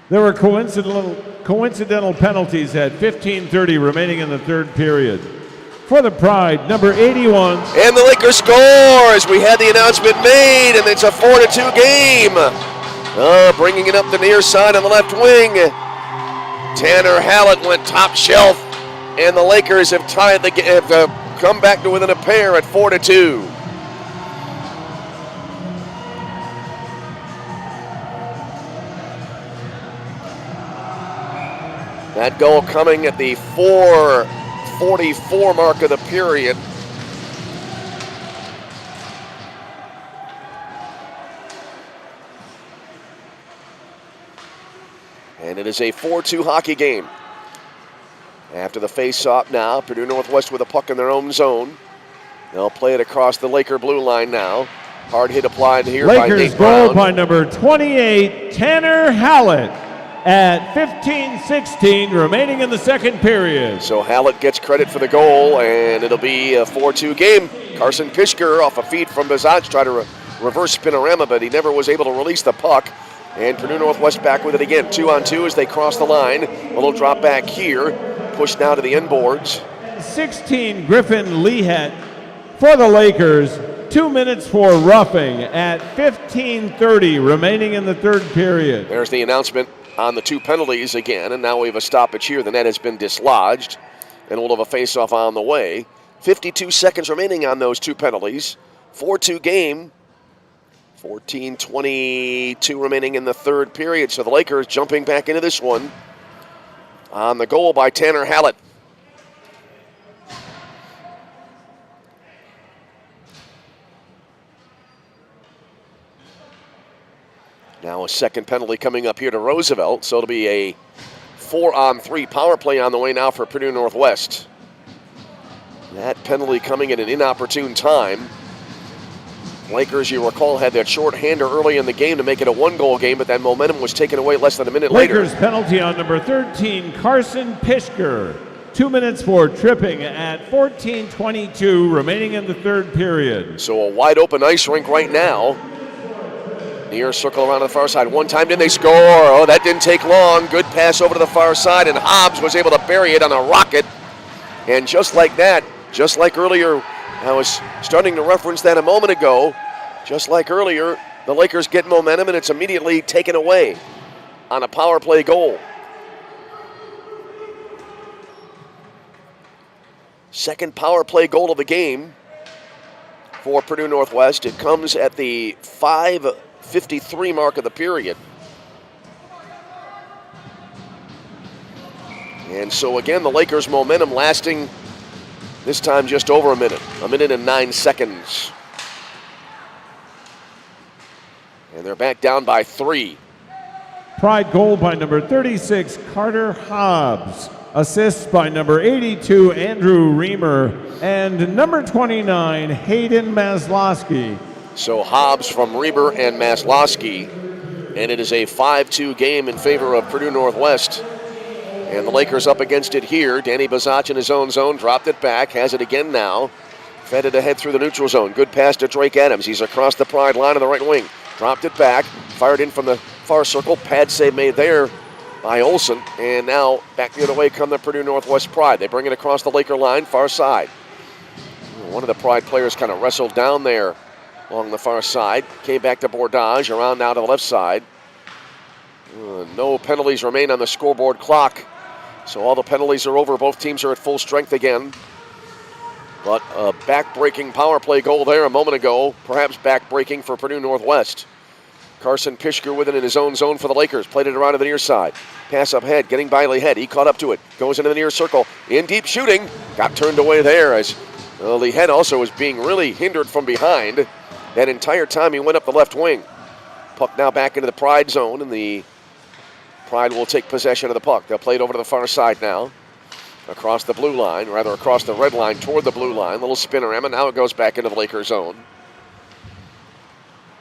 There were coincidental penalties at 15:30 remaining in the third period. For the Pride, number 81. And the Lakers score as we had the announcement made, and it's a 4-2 game. Bringing it up the near side on the left wing. Tanner Hallett went top shelf, and the Lakers have tied have come back to within a pair at 4-2. That goal coming at the 4:44 mark of the period. And it is a 4-2 hockey game. After the face-off now, Purdue-Northwest with a puck in their own zone. They'll play it across the Laker blue line now. Hard hit applied here by Nate Brown. Lakers goal by number 28, Tanner Hallett, at 15:16 remaining in the second period. So Hallett gets credit for the goal, and it'll be a 4-2 game. Carson Pishker off a feed from Bazant tried to reverse spinorama, but he never was able to release the puck. And Purdue-Northwest back with it again. 2-on-2 as they cross the line. A little drop back here. Pushed now to the end boards. 16, Griffin Leahet for the Lakers. 2 minutes for roughing at 15:30 remaining in the third period. There's the announcement on the two penalties again, and now we have a stoppage here. The net has been dislodged, and we'll have a face-off on the way. 52 seconds remaining on those two penalties. 4-2 game. 14:22 remaining in the third period. So the Lakers jumping back into this one on the goal by Tanner Hallett. Now a second penalty coming up here to Roosevelt. So it'll be a 4-on-3 power play on the way now for Purdue-Northwest. That penalty coming at an inopportune time. Lakers, you recall, had that short-hander early in the game to make it a one-goal game, but that momentum was taken away less than a minute later. Lakers penalty on number 13, Carson Pishker. 2 minutes for tripping at 14:22 remaining in the third period. So a wide open ice rink right now. Near circle around the far side. One time, did they score? Oh, that didn't take long. Good pass over to the far side, and Hobbs was able to bury it on a rocket. And just like that, just like earlier, I was starting to reference that a moment ago, just like earlier, the Lakers get momentum, and it's immediately taken away on a power play goal. Second power play goal of the game for Purdue-Northwest. It comes at the 5:53 mark of the period. And so again, the Lakers' momentum lasting this time just over a minute and 9 seconds. And they're back down by 3. Pride goal by number 36, Carter Hobbs. Assists by number 82, Andrew Reamer, and number 29, Hayden Maslowski. So Hobbs from Reber and Maslowski, and it is a 5-2 game in favor of Purdue-Northwest. And the Lakers up against it here. Danny Bazach in his own zone, dropped it back, has it again now. Fed it ahead through the neutral zone. Good pass to Drake Adams. He's across the Pride line on the right wing. Dropped it back, fired in from the far circle. Pad save made there by Olsen. And now back the other way come the Purdue-Northwest Pride. They bring it across the Laker line, far side. One of the Pride players kind of wrestled down there along the far side. Came back to Bordage, around now to the left side. No penalties remain on the scoreboard clock. So all the penalties are over. Both teams are at full strength again. But a back-breaking power play goal there a moment ago. Perhaps back-breaking for Purdue-Northwest. Carson Pishker with it in his own zone for the Lakers. Played it around to the near side. Pass up head, getting by Lehead. He caught up to it. Goes into the near circle. In deep shooting. Got turned away there as Lehead also was being really hindered from behind. That entire time he went up the left wing. Puck now back into the Pride zone, and the Pride will take possession of the puck. They'll play it over to the far side now. Across the blue line, rather across the red line toward the blue line. Little spinner, and now it goes back into the Lakers zone.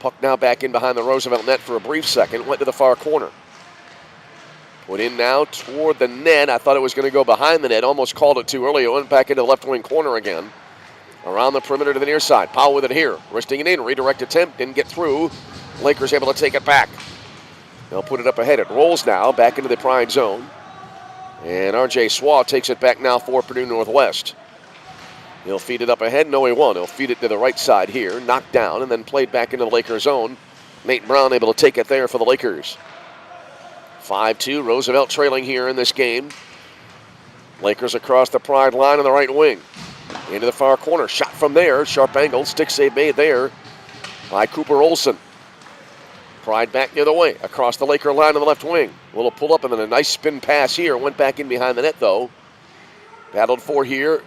Puck now back in behind the Roosevelt net for a brief second. Went to the far corner. Put in now toward the net. I thought it was going to go behind the net. Almost called it too early. It went back into the left wing corner again. Around the perimeter to the near side. Powell with it here. Wristing it in. Redirect attempt. Didn't get through. Lakers able to take it back. They'll put it up ahead. It rolls now back into the Pride zone. And R.J. Swaw takes it back now for Purdue-Northwest. He'll feed it up ahead. No, he won't. He'll feed it to the right side here. Knocked down and then played back into the Lakers zone. Nate Brown able to take it there for the Lakers. 5-2. Roosevelt trailing here in this game. Lakers across the Pride line on the right wing. Into the far corner. Shot from there. Sharp angle. Stick save made there by Cooper Olsen. Pride back the other way, across the Laker line on the left wing. A little pull up and then a nice spin pass here. Went back in behind the net though. Battled for here.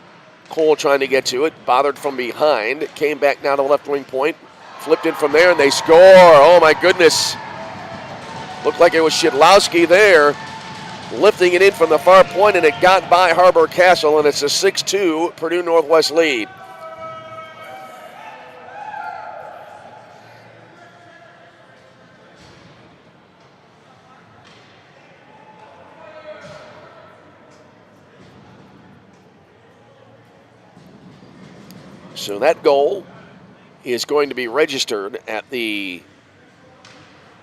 Cole trying to get to it. Bothered from behind. Came back now to the left wing point. Flipped in from there and they score. Oh my goodness. Looked like it was Shidlowski there. Lifting it in from the far point and it got by Harbor Castle and it's a 6-2 Purdue-Northwest lead. So that goal is going to be registered at the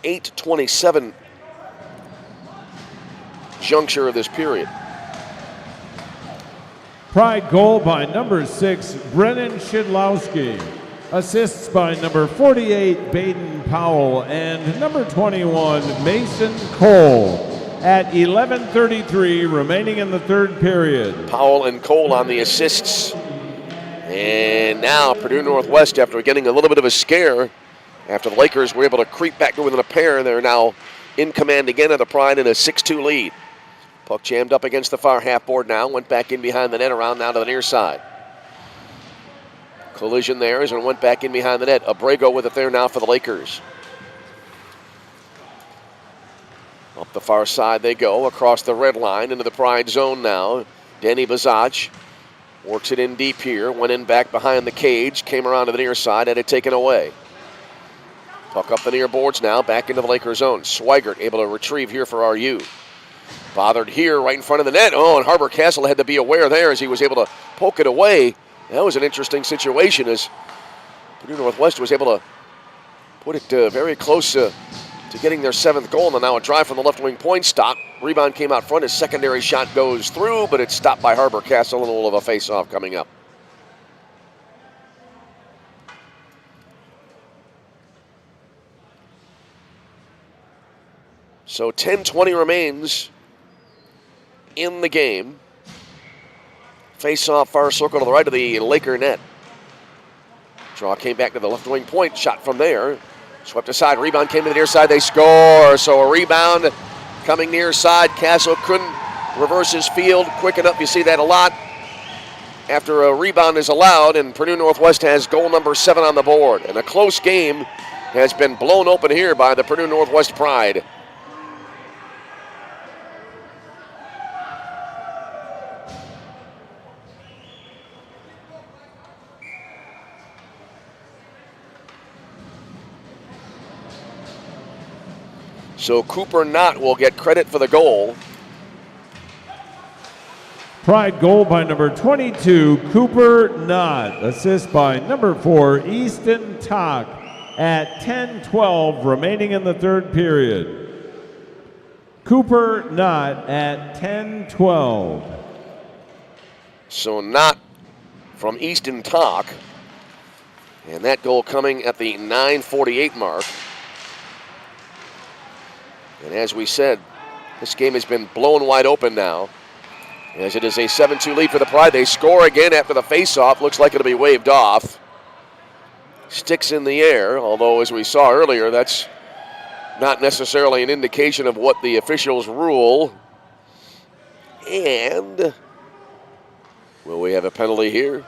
8:27 juncture of this period. Pride goal by number 6, Brennan Shidlowski. Assists by number 48, Baden Powell, and number 21, Mason Cole. At 11:33 remaining in the third period. Powell and Cole on the assists. And now Purdue-Northwest, after getting a little bit of a scare, after the Lakers were able to creep back to within a pair, they're now in command again of the Pride in a 6-2 lead. Puck jammed up against the far half board now, went back in behind the net, around now to the near side. Collision there as it went back in behind the net. Abrego with it there now for the Lakers. Up the far side they go, across the red line into the Pride zone now. Danny Bazach works it in deep here, went in back behind the cage, came around to the near side, had it taken away. Puck up the near boards now, back into the Lakers zone. Swigert able to retrieve here for RU. Bothered here right in front of the net. Oh, and Harbor Castle had to be aware there as he was able to poke it away. That was an interesting situation as Purdue-Northwest was able to put it very close to getting their 7th goal. And now a drive from the left wing point stop. Rebound came out front. His secondary shot goes through, but it's stopped by Harbor Castle in the middle of a face-off coming up. So 10:20 remains in the game. Face-off far circle to the right of the Laker net. Draw came back to the left wing point. Shot from there. Swept aside. Rebound came to the near side. They score. So a rebound coming near side. Castle couldn't reverse his field quick enough. You see that a lot after a rebound is allowed. And Purdue-Northwest has goal number 7 on the board. And a close game has been blown open here by the Purdue-Northwest Pride. So Cooper Knott will get credit for the goal. Pride goal by number 22, Cooper Knott. Assist by number 4, Easton Tock at 10:12 remaining in the third period. Cooper Knott at 10:12. So Knott from Easton Tock. And that goal coming at the 9:48 mark. And as we said, this game has been blown wide open now, as it is a 7-2 lead for the Pride. They score again after the faceoff. Looks like it'll be waved off. Sticks in the air, although as we saw earlier, that's not necessarily an indication of what the officials rule. And will we have a penalty here?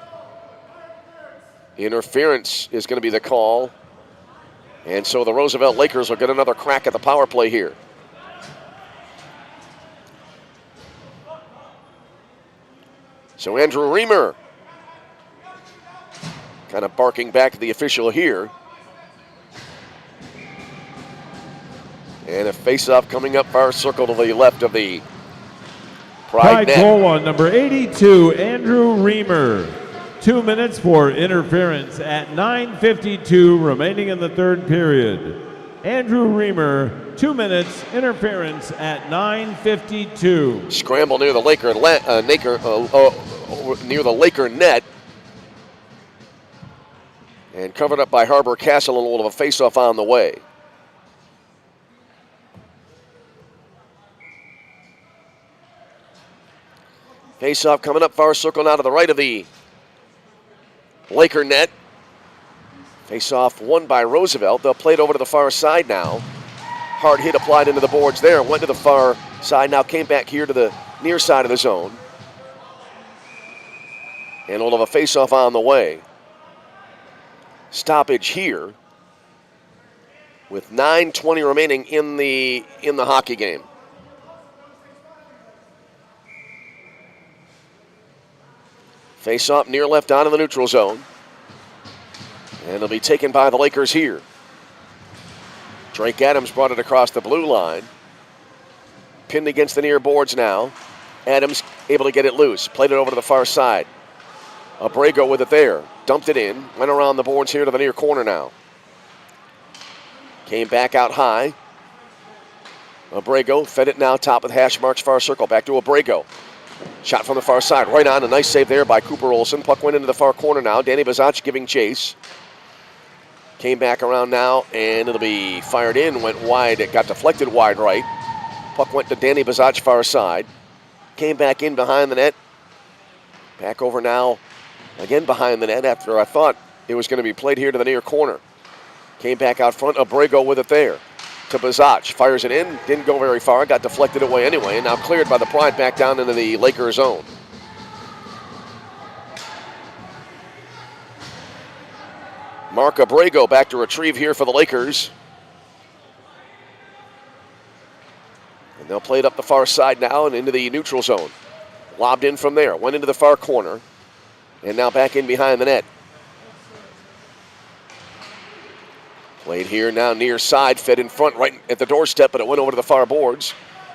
Interference is going to be the call. And so the Roosevelt Lakers will get another crack at the power play here. So Andrew Reamer kind of barking back to the official here. And a face-off coming up far circle to the left of the Pride net. Goal on number 82, Andrew Reamer. 2 minutes for interference at 9:52 remaining in the third period. Andrew Reamer, 2 minutes, interference at 9:52. Scramble near the Laker net. And covered up by Harbor Castle in a little of a face-off on the way. Face-off coming up far circle now to the right of the Laker net. Face-off won by Roosevelt. They'll play it over to the far side now. Hard hit applied into the boards there. Went to the far side. Now came back here to the near side of the zone. And a little of a face-off on the way. Stoppage here with 9:20 remaining in the hockey game. Face-off near left on in the neutral zone. And it'll be taken by the Lakers here. Drake Adams brought it across the blue line. Pinned against the near boards now. Adams able to get it loose. Played it over to the far side. Abrego with it there. Dumped it in. Went around the boards here to the near corner now. Came back out high. Abrego fed it now top with hash marks far circle. Back to Abrego. Shot from the far side. Right on. A nice save there by Cooper Olsen. Puck went into the far corner now. Danny Bazach giving chase. Came back around now, and it'll be fired in. Went wide. It got deflected wide right. Puck went to Danny Bazach far side. Came back in behind the net. Back over now. Again behind the net after I thought it was going to be played here to the near corner. Came back out front. Abrego with it there. To Bazach. Fires it in. Didn't go very far. Got deflected away anyway. And now cleared by the Pride back down into the Lakers zone. Mark Abrego back to retrieve here for the Lakers. And they'll play it up the far side now and into the neutral zone. Lobbed in from there. Went into the far corner. And now back in behind the net. Played here now near side. Fed in front right at the doorstep, but it went over to the far boards.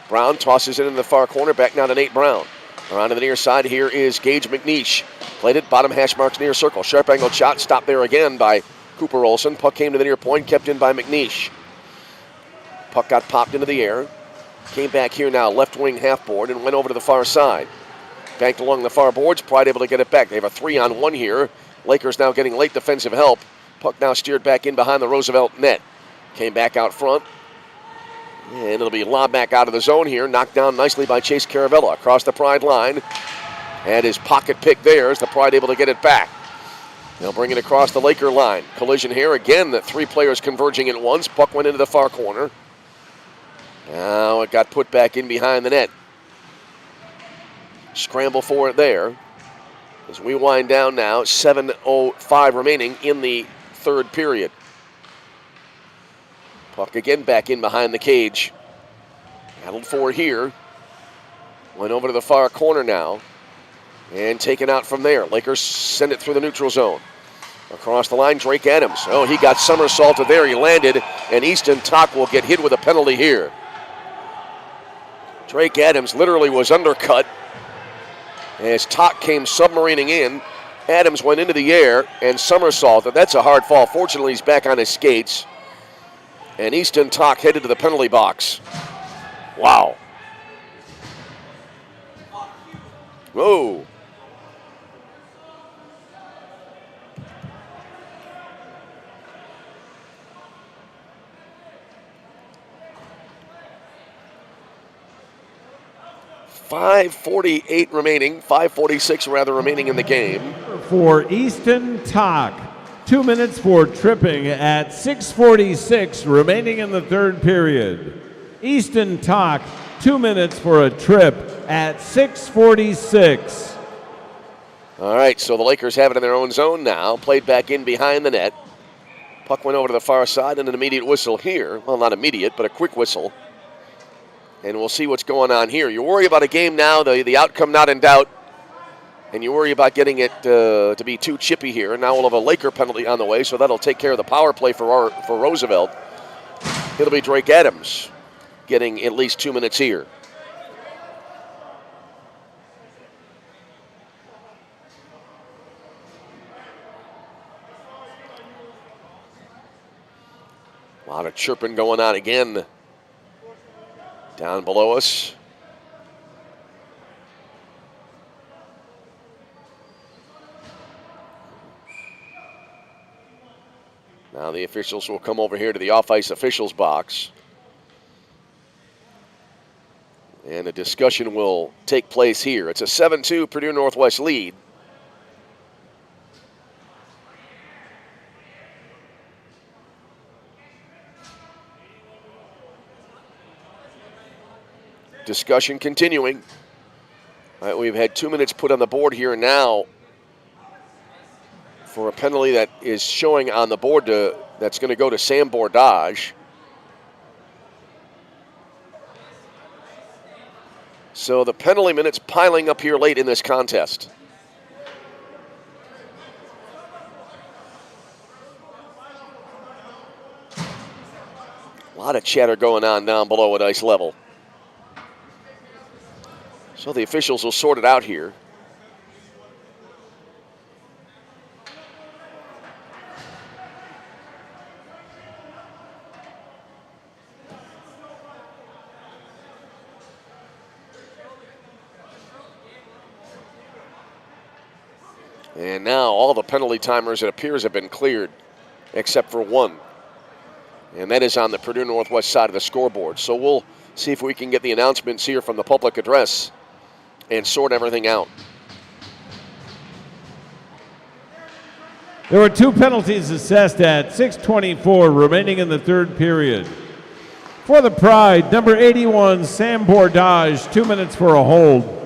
Brown tosses it in the far corner, back now to Nate Brown. Around to the near side, here is Gage McNeish. Played it, bottom hash marks near circle. Sharp angled shot, stopped there again by Cooper Olson. Puck came to the near point, kept in by McNeish. Puck got popped into the air. Came back here now, left wing half board, and went over to the far side. Banked along the far boards, Pride able to get it back. They have a 3-on-1 here. Lakers now getting late defensive help. Puck now steered back in behind the Roosevelt net. Came back out front. And it'll be lobbed back out of the zone here. Knocked down nicely by Chase Caravella across the Pride line. And his pocket pick there as the Pride able to get it back. They'll bring it across the Laker line. Collision here. Again, the three players converging at once. Puck went into the far corner. Now it got put back in behind the net. Scramble for it there. As we wind down now, 7:05 remaining in the third period. Puck again back in behind the cage. Battled for here. Went over to the far corner now. And taken out from there. Lakers send it through the neutral zone. Across the line, Drake Adams. Oh, he got somersaulted there. He landed, and Easton Tock will get hit with a penalty here. Drake Adams literally was undercut as Tock came submarining in. Adams went into the air and somersaulted. That's a hard fall. Fortunately, he's back on his skates. And Easton Tock headed to the penalty box. Wow. Whoa. .548 remaining, 5:46 rather remaining in the game. For Easton Tock, 2 minutes for tripping at 6:46 remaining in the third period. Easton Tock, 2 minutes for a trip at 6:46. All right, so the Lakers have it in their own zone now. Played back in behind the net. Puck went over to the far side and an immediate whistle here. Well, not immediate, but a quick whistle. And we'll see what's going on here. You worry about a game now, the outcome not in doubt. And you worry about getting it to be too chippy here. And now we'll have a Laker penalty on the way, so that'll take care of the power play for Roosevelt. It'll be Drake Adams getting at least 2 minutes here. A lot of chirping going on again down below us. Now the officials will come over here to the off-ice officials box. And a discussion will take place here. It's a 7-2 Purdue-Northwest lead. Discussion continuing. All right, we've had 2 minutes put on the board here now for a penalty that is showing on the board that's going to go to Sam Bordage. So the penalty minutes piling up here late in this contest. A lot of chatter going on down below at ice level. So the officials will sort it out here. And now all the penalty timers, it appears, have been cleared, except for one. And that is on the Purdue-Northwest side of the scoreboard. So we'll see if we can get the announcements here from the public address and sort everything out. There were 2 penalties assessed at 6:24 remaining in the third period. For the Pride, number 81, Sam Bordage, 2 minutes for a hold.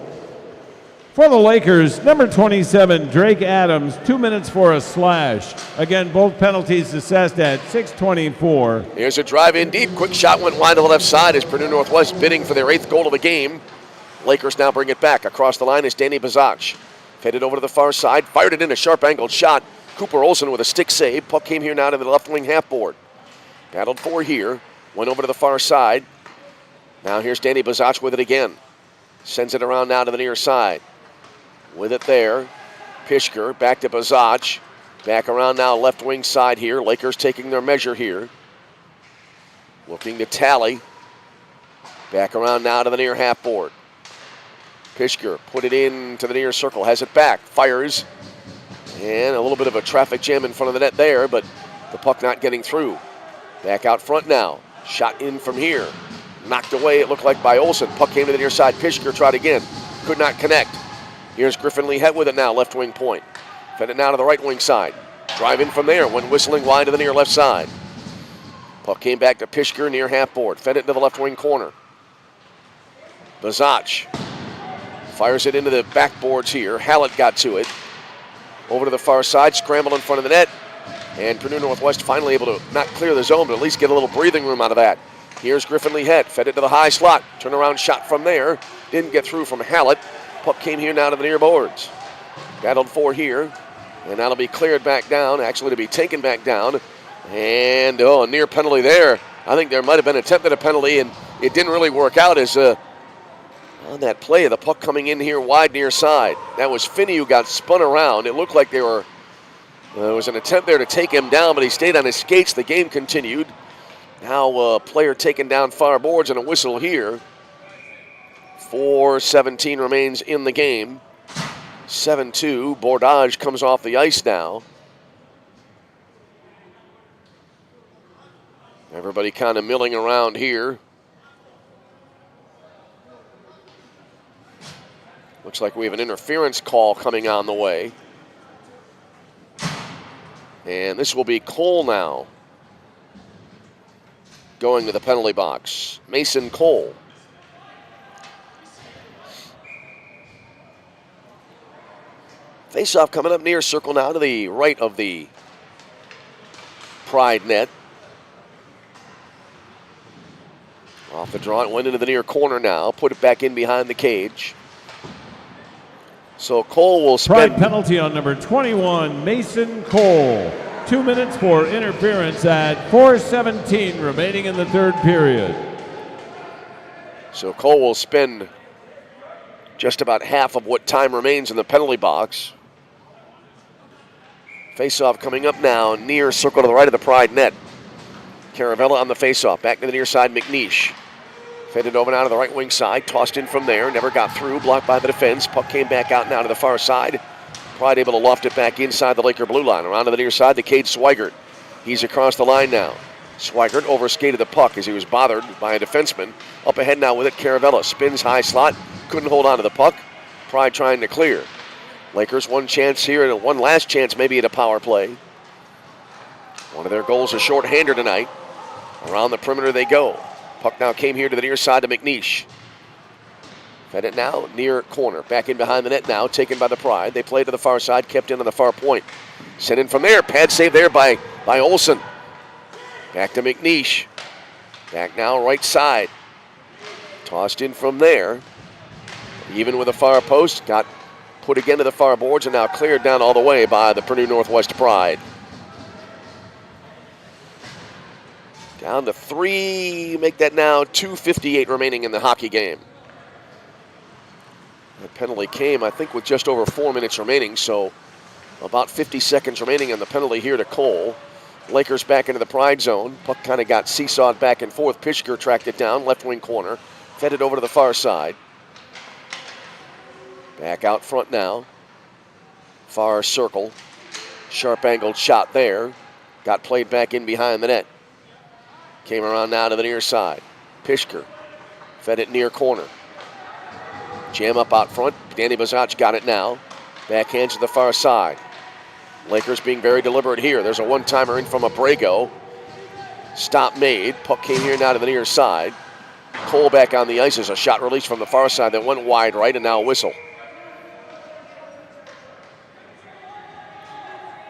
For the Lakers, number 27, Drake Adams, 2 minutes for a slash. Again, both penalties assessed at 6:24. Here's a drive in deep. Quick shot went wide to the left side as Purdue-Northwest bidding for their 8th goal of the game. Lakers now bring it back. Across the line is Danny Bazach. Headed over to the far side. Fired it in a sharp-angled shot. Cooper Olson with a stick save. Puck came here now to the left wing half board. Battled for here. Went over to the far side. Now here's Danny Bazach with it again. Sends it around now to the near side. With it there. Pishker back to Bazach. Back around now left wing side here. Lakers taking their measure here. Looking to tally. Back around now to the near half board. Pishker put it into the near circle. Has it back. Fires. And a little bit of a traffic jam in front of the net there, but the puck not getting through. Back out front now. Shot in from here. Knocked away, it looked like, by Olsen. Puck came to the near side. Pishker tried again. Could not connect. Here's Griffin Lee Het with it now, left wing point. Fed it now to the right wing side. Drive in from there. Went whistling wide to the near left side. Puck came back to Pishker near half board. Fed it into the left wing corner. Bazach fires it into the backboards here. Hallett got to it. Over to the far side, scramble in front of the net. And Purdue-Northwest finally able to not clear the zone, but at least get a little breathing room out of that. Here's Griffin Lee Het. Fed it to the high slot. Turnaround shot from there. Didn't get through from Hallett. Puck came here now to the near boards. Battled for here. And that'll be cleared back down, actually to be taken back down. And, a near penalty there. I think there might have been attempted a penalty, and it didn't really work out as on that play, the puck coming in here wide near side. That was Finney who got spun around. It looked like there was an attempt there to take him down, but he stayed on his skates. The game continued. Now a player taken down far boards and a whistle here. 4:17 remains in the game. 7-2. Bordage comes off the ice now. Everybody kind of milling around here. Looks like we have an interference call coming on the way. And this will be Cole now going to the penalty box. Mason Cole. Face-off coming up near circle now to the right of the Pride net. Off the draw, it went into the near corner now. Put it back in behind the cage. So Cole will spend... Pride penalty on number 21, Mason Cole. 2 minutes for interference at 4:17 remaining in the third period. So Cole will spend just about half of what time remains in the penalty box. Face-off coming up now, near circle to the right of the Pride net. Caravella on the face-off, back to the near side, McNeish. Faded over now to the right wing side, tossed in from there, never got through, blocked by the defense. Puck came back out now to the far side. Pride able to loft it back inside the Laker blue line. Around to the near side, to Cade Swigert. He's across the line now. Swigert overskated the puck as he was bothered by a defenseman. Up ahead now with it, Caravella spins high slot, couldn't hold on to the puck. Pride trying to clear. Lakers one chance here and one last chance maybe at a power play. One of their goals is shorthander tonight. Around the perimeter they go. Puck now came here to the near side to McNeish. Fed it now, near corner. Back in behind the net now, taken by the Pride. They play to the far side, kept in on the far point. Sent in from there, pad save there by Olsen. Back to McNeish. Back now, right side. Tossed in from there. Even with the far post, got put again to the far boards and now cleared down all the way by the Purdue-Northwest Pride. Down to 3, make that now 2:58 remaining in the hockey game. That penalty came, I think, with just over 4 minutes remaining, so about 50 seconds remaining on the penalty here to Cole. Lakers back into the Pride zone. Puck kind of got seesawed back and forth. Pishker tracked it down, left wing corner. Fed it over to the far side. Back out front now. Far circle. Sharp angled shot there. Got played back in behind the net. Came around now to the near side. Pishker fed it near corner. Jam up out front. Danny Bazach got it now. Backhands to the far side. Lakers being very deliberate here. There's a one-timer in from Abrego. Stop made. Puck came here now to the near side. Cole back on the ice as a shot released from the far side that went wide right and now a whistle.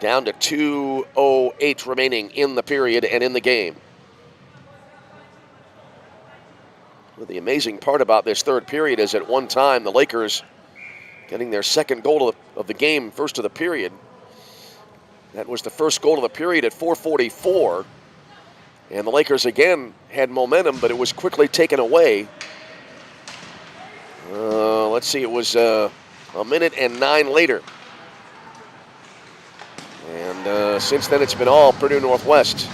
Down to 2:08 remaining in the period and in the game. Well, the amazing part about this third period is at one time the Lakers getting their second goal of the game, first of the period. That was the first goal of the period at 4:44. And the Lakers again had momentum, but it was quickly taken away. Let's see, it was a minute and 9 later. And since then, it's been all Purdue-Northwest.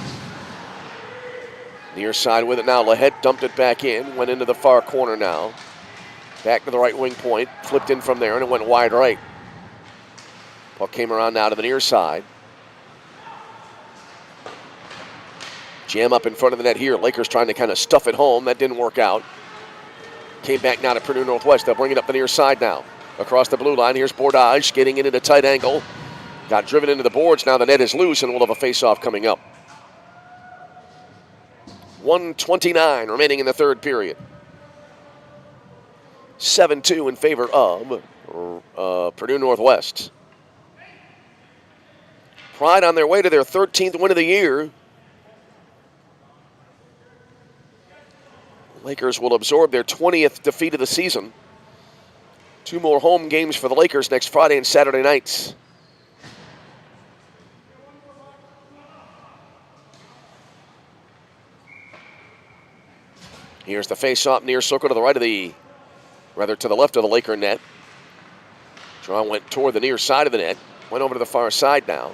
Near side with it now. Lahette dumped it back in, went into the far corner now. Back to the right wing point, flipped in from there, and it went wide right. Puck came around now to the near side. Jam up in front of the net here. Lakers trying to kind of stuff it home. That didn't work out. Came back now to Purdue-Northwest. They'll bring it up the near side now. Across the blue line, here's Bordage getting in at a tight angle. Got driven into the boards. Now the net is loose, and we'll have a face-off coming up. 1:29 remaining in the third period. 7-2 in favor of Purdue-Northwest. Pride on their way to their 13th win of the year. Lakers will absorb their 20th defeat of the season. 2 more home games for the Lakers next Friday and Saturday nights. Here's the face-off near circle to the right of the, rather to the left of the Laker net. Draw went toward the near side of the net. Went over to the far side now.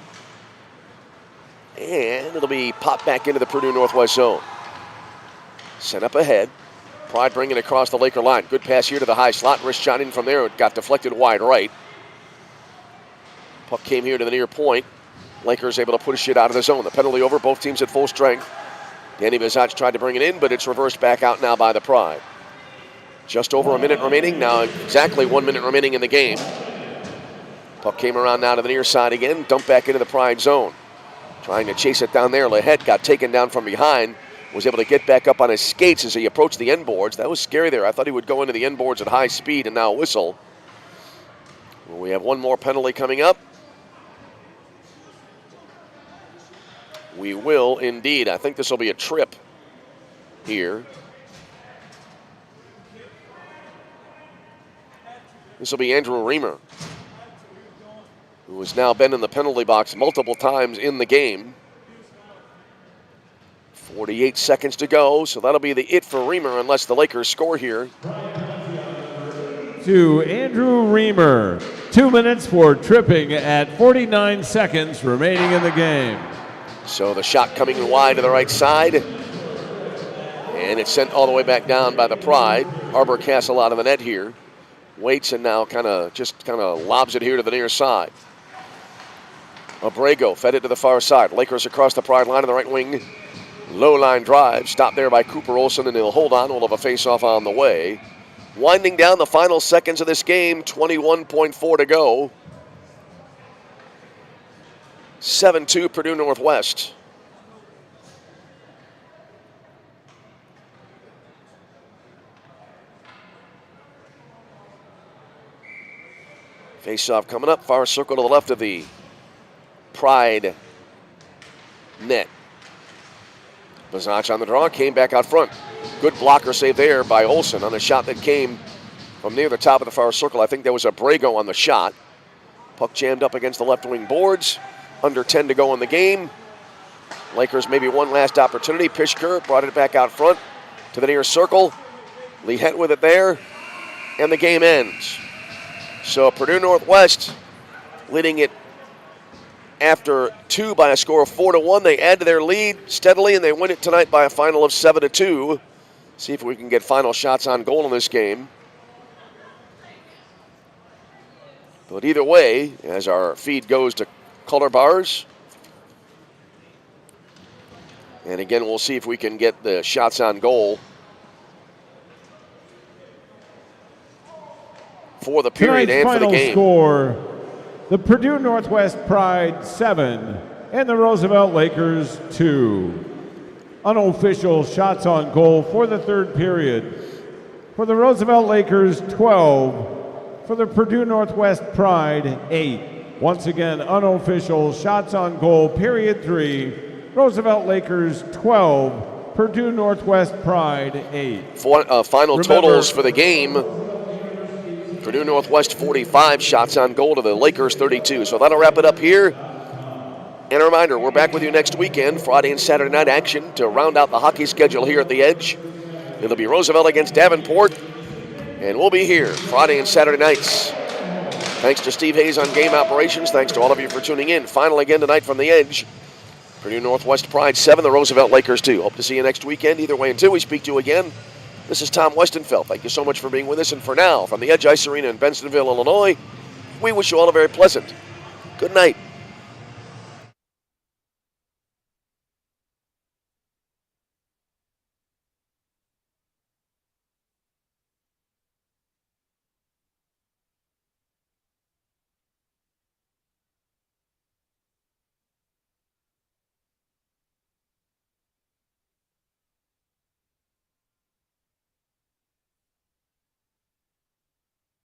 And it'll be popped back into the Purdue-Northwest zone. Sent up ahead. Pride bringing it across the Laker line. Good pass here to the high slot. Wrist shot in from there. It got deflected wide right. Puck came here to the near point. Lakers able to push it out of the zone. The penalty over. Both teams at full strength. Danny Bizach tried to bring it in, but it's reversed back out now by the Pride. Just over a minute remaining. Now exactly 1 minute remaining in the game. Puck came around now to the near side again. Dumped back into the Pride zone. Trying to chase it down there. Lahette got taken down from behind. Was able to get back up on his skates as he approached the end boards. That was scary there. I thought he would go into the end boards at high speed and now whistle. Well, we have one more penalty coming up. We will indeed. I think this will be a trip here. This will be Andrew Reamer, who has now been in the penalty box multiple times in the game. 48 seconds to go, so that'll be the it for Reamer unless the Lakers score here. To Andrew Reamer, 2 minutes for tripping at 49 seconds remaining in the game. So the shot coming wide to the right side, and it's sent all the way back down by the Pride. Arbor Castle out of the net here. Waits and now kind of lobs it here to the near side. Abrego fed it to the far side. Lakers across the Pride line on the right wing. Low line drive, stopped there by Cooper Olsen, and he'll hold on. We'll have a face-off on the way. Winding down the final seconds of this game, 21.4 to go. 7-2 Purdue-Northwest. Face-off coming up, far circle to the left of the Pride net. Bizach on the draw, came back out front. Good blocker save there by Olsen on a shot that came from near the top of the far circle. I think there was a Abrego on the shot. Puck jammed up against the left wing boards. Under 10 to go in the game. Lakers maybe one last opportunity. Pishker brought it back out front to the near circle. Lahette with it there. And the game ends. So Purdue-Northwest leading it after 2 by a score of 4-1. They add to their lead steadily, and they win it tonight by a final of 7-2. See if we can get final shots on goal in this game. But either way, as our feed goes to color bars, and again, we'll see if we can get the shots on goal for the period and for the game. Score, the Purdue-Northwest Pride 7 and the Roosevelt Lakers 2. Unofficial shots on goal for the third period. For the Roosevelt Lakers, 12. For the Purdue-Northwest Pride, 8. Once again, unofficial shots on goal, period 3. Roosevelt Lakers 12, Purdue-Northwest Pride 8. Final totals for the game. Purdue-Northwest 45 shots on goal to the Lakers 32. So that'll wrap it up here And a reminder, we're back with you next weekend, Friday and Saturday night action to round out the hockey schedule here at the Edge. It'll be Roosevelt against Davenport, and we'll be here Friday and Saturday nights. Thanks to Steve Hayes on game operations. Thanks to all of you for tuning in. Final again tonight from the Edge. Purdue-Northwest Pride 7, the Roosevelt Lakers 2. Hope to see you next weekend. Either way, until we speak to you again, this is Tom Westenfeld. Thank you so much for being with us. And for now, from the Edge Ice Arena in Bensenville, Illinois, we wish you all a very pleasant good night.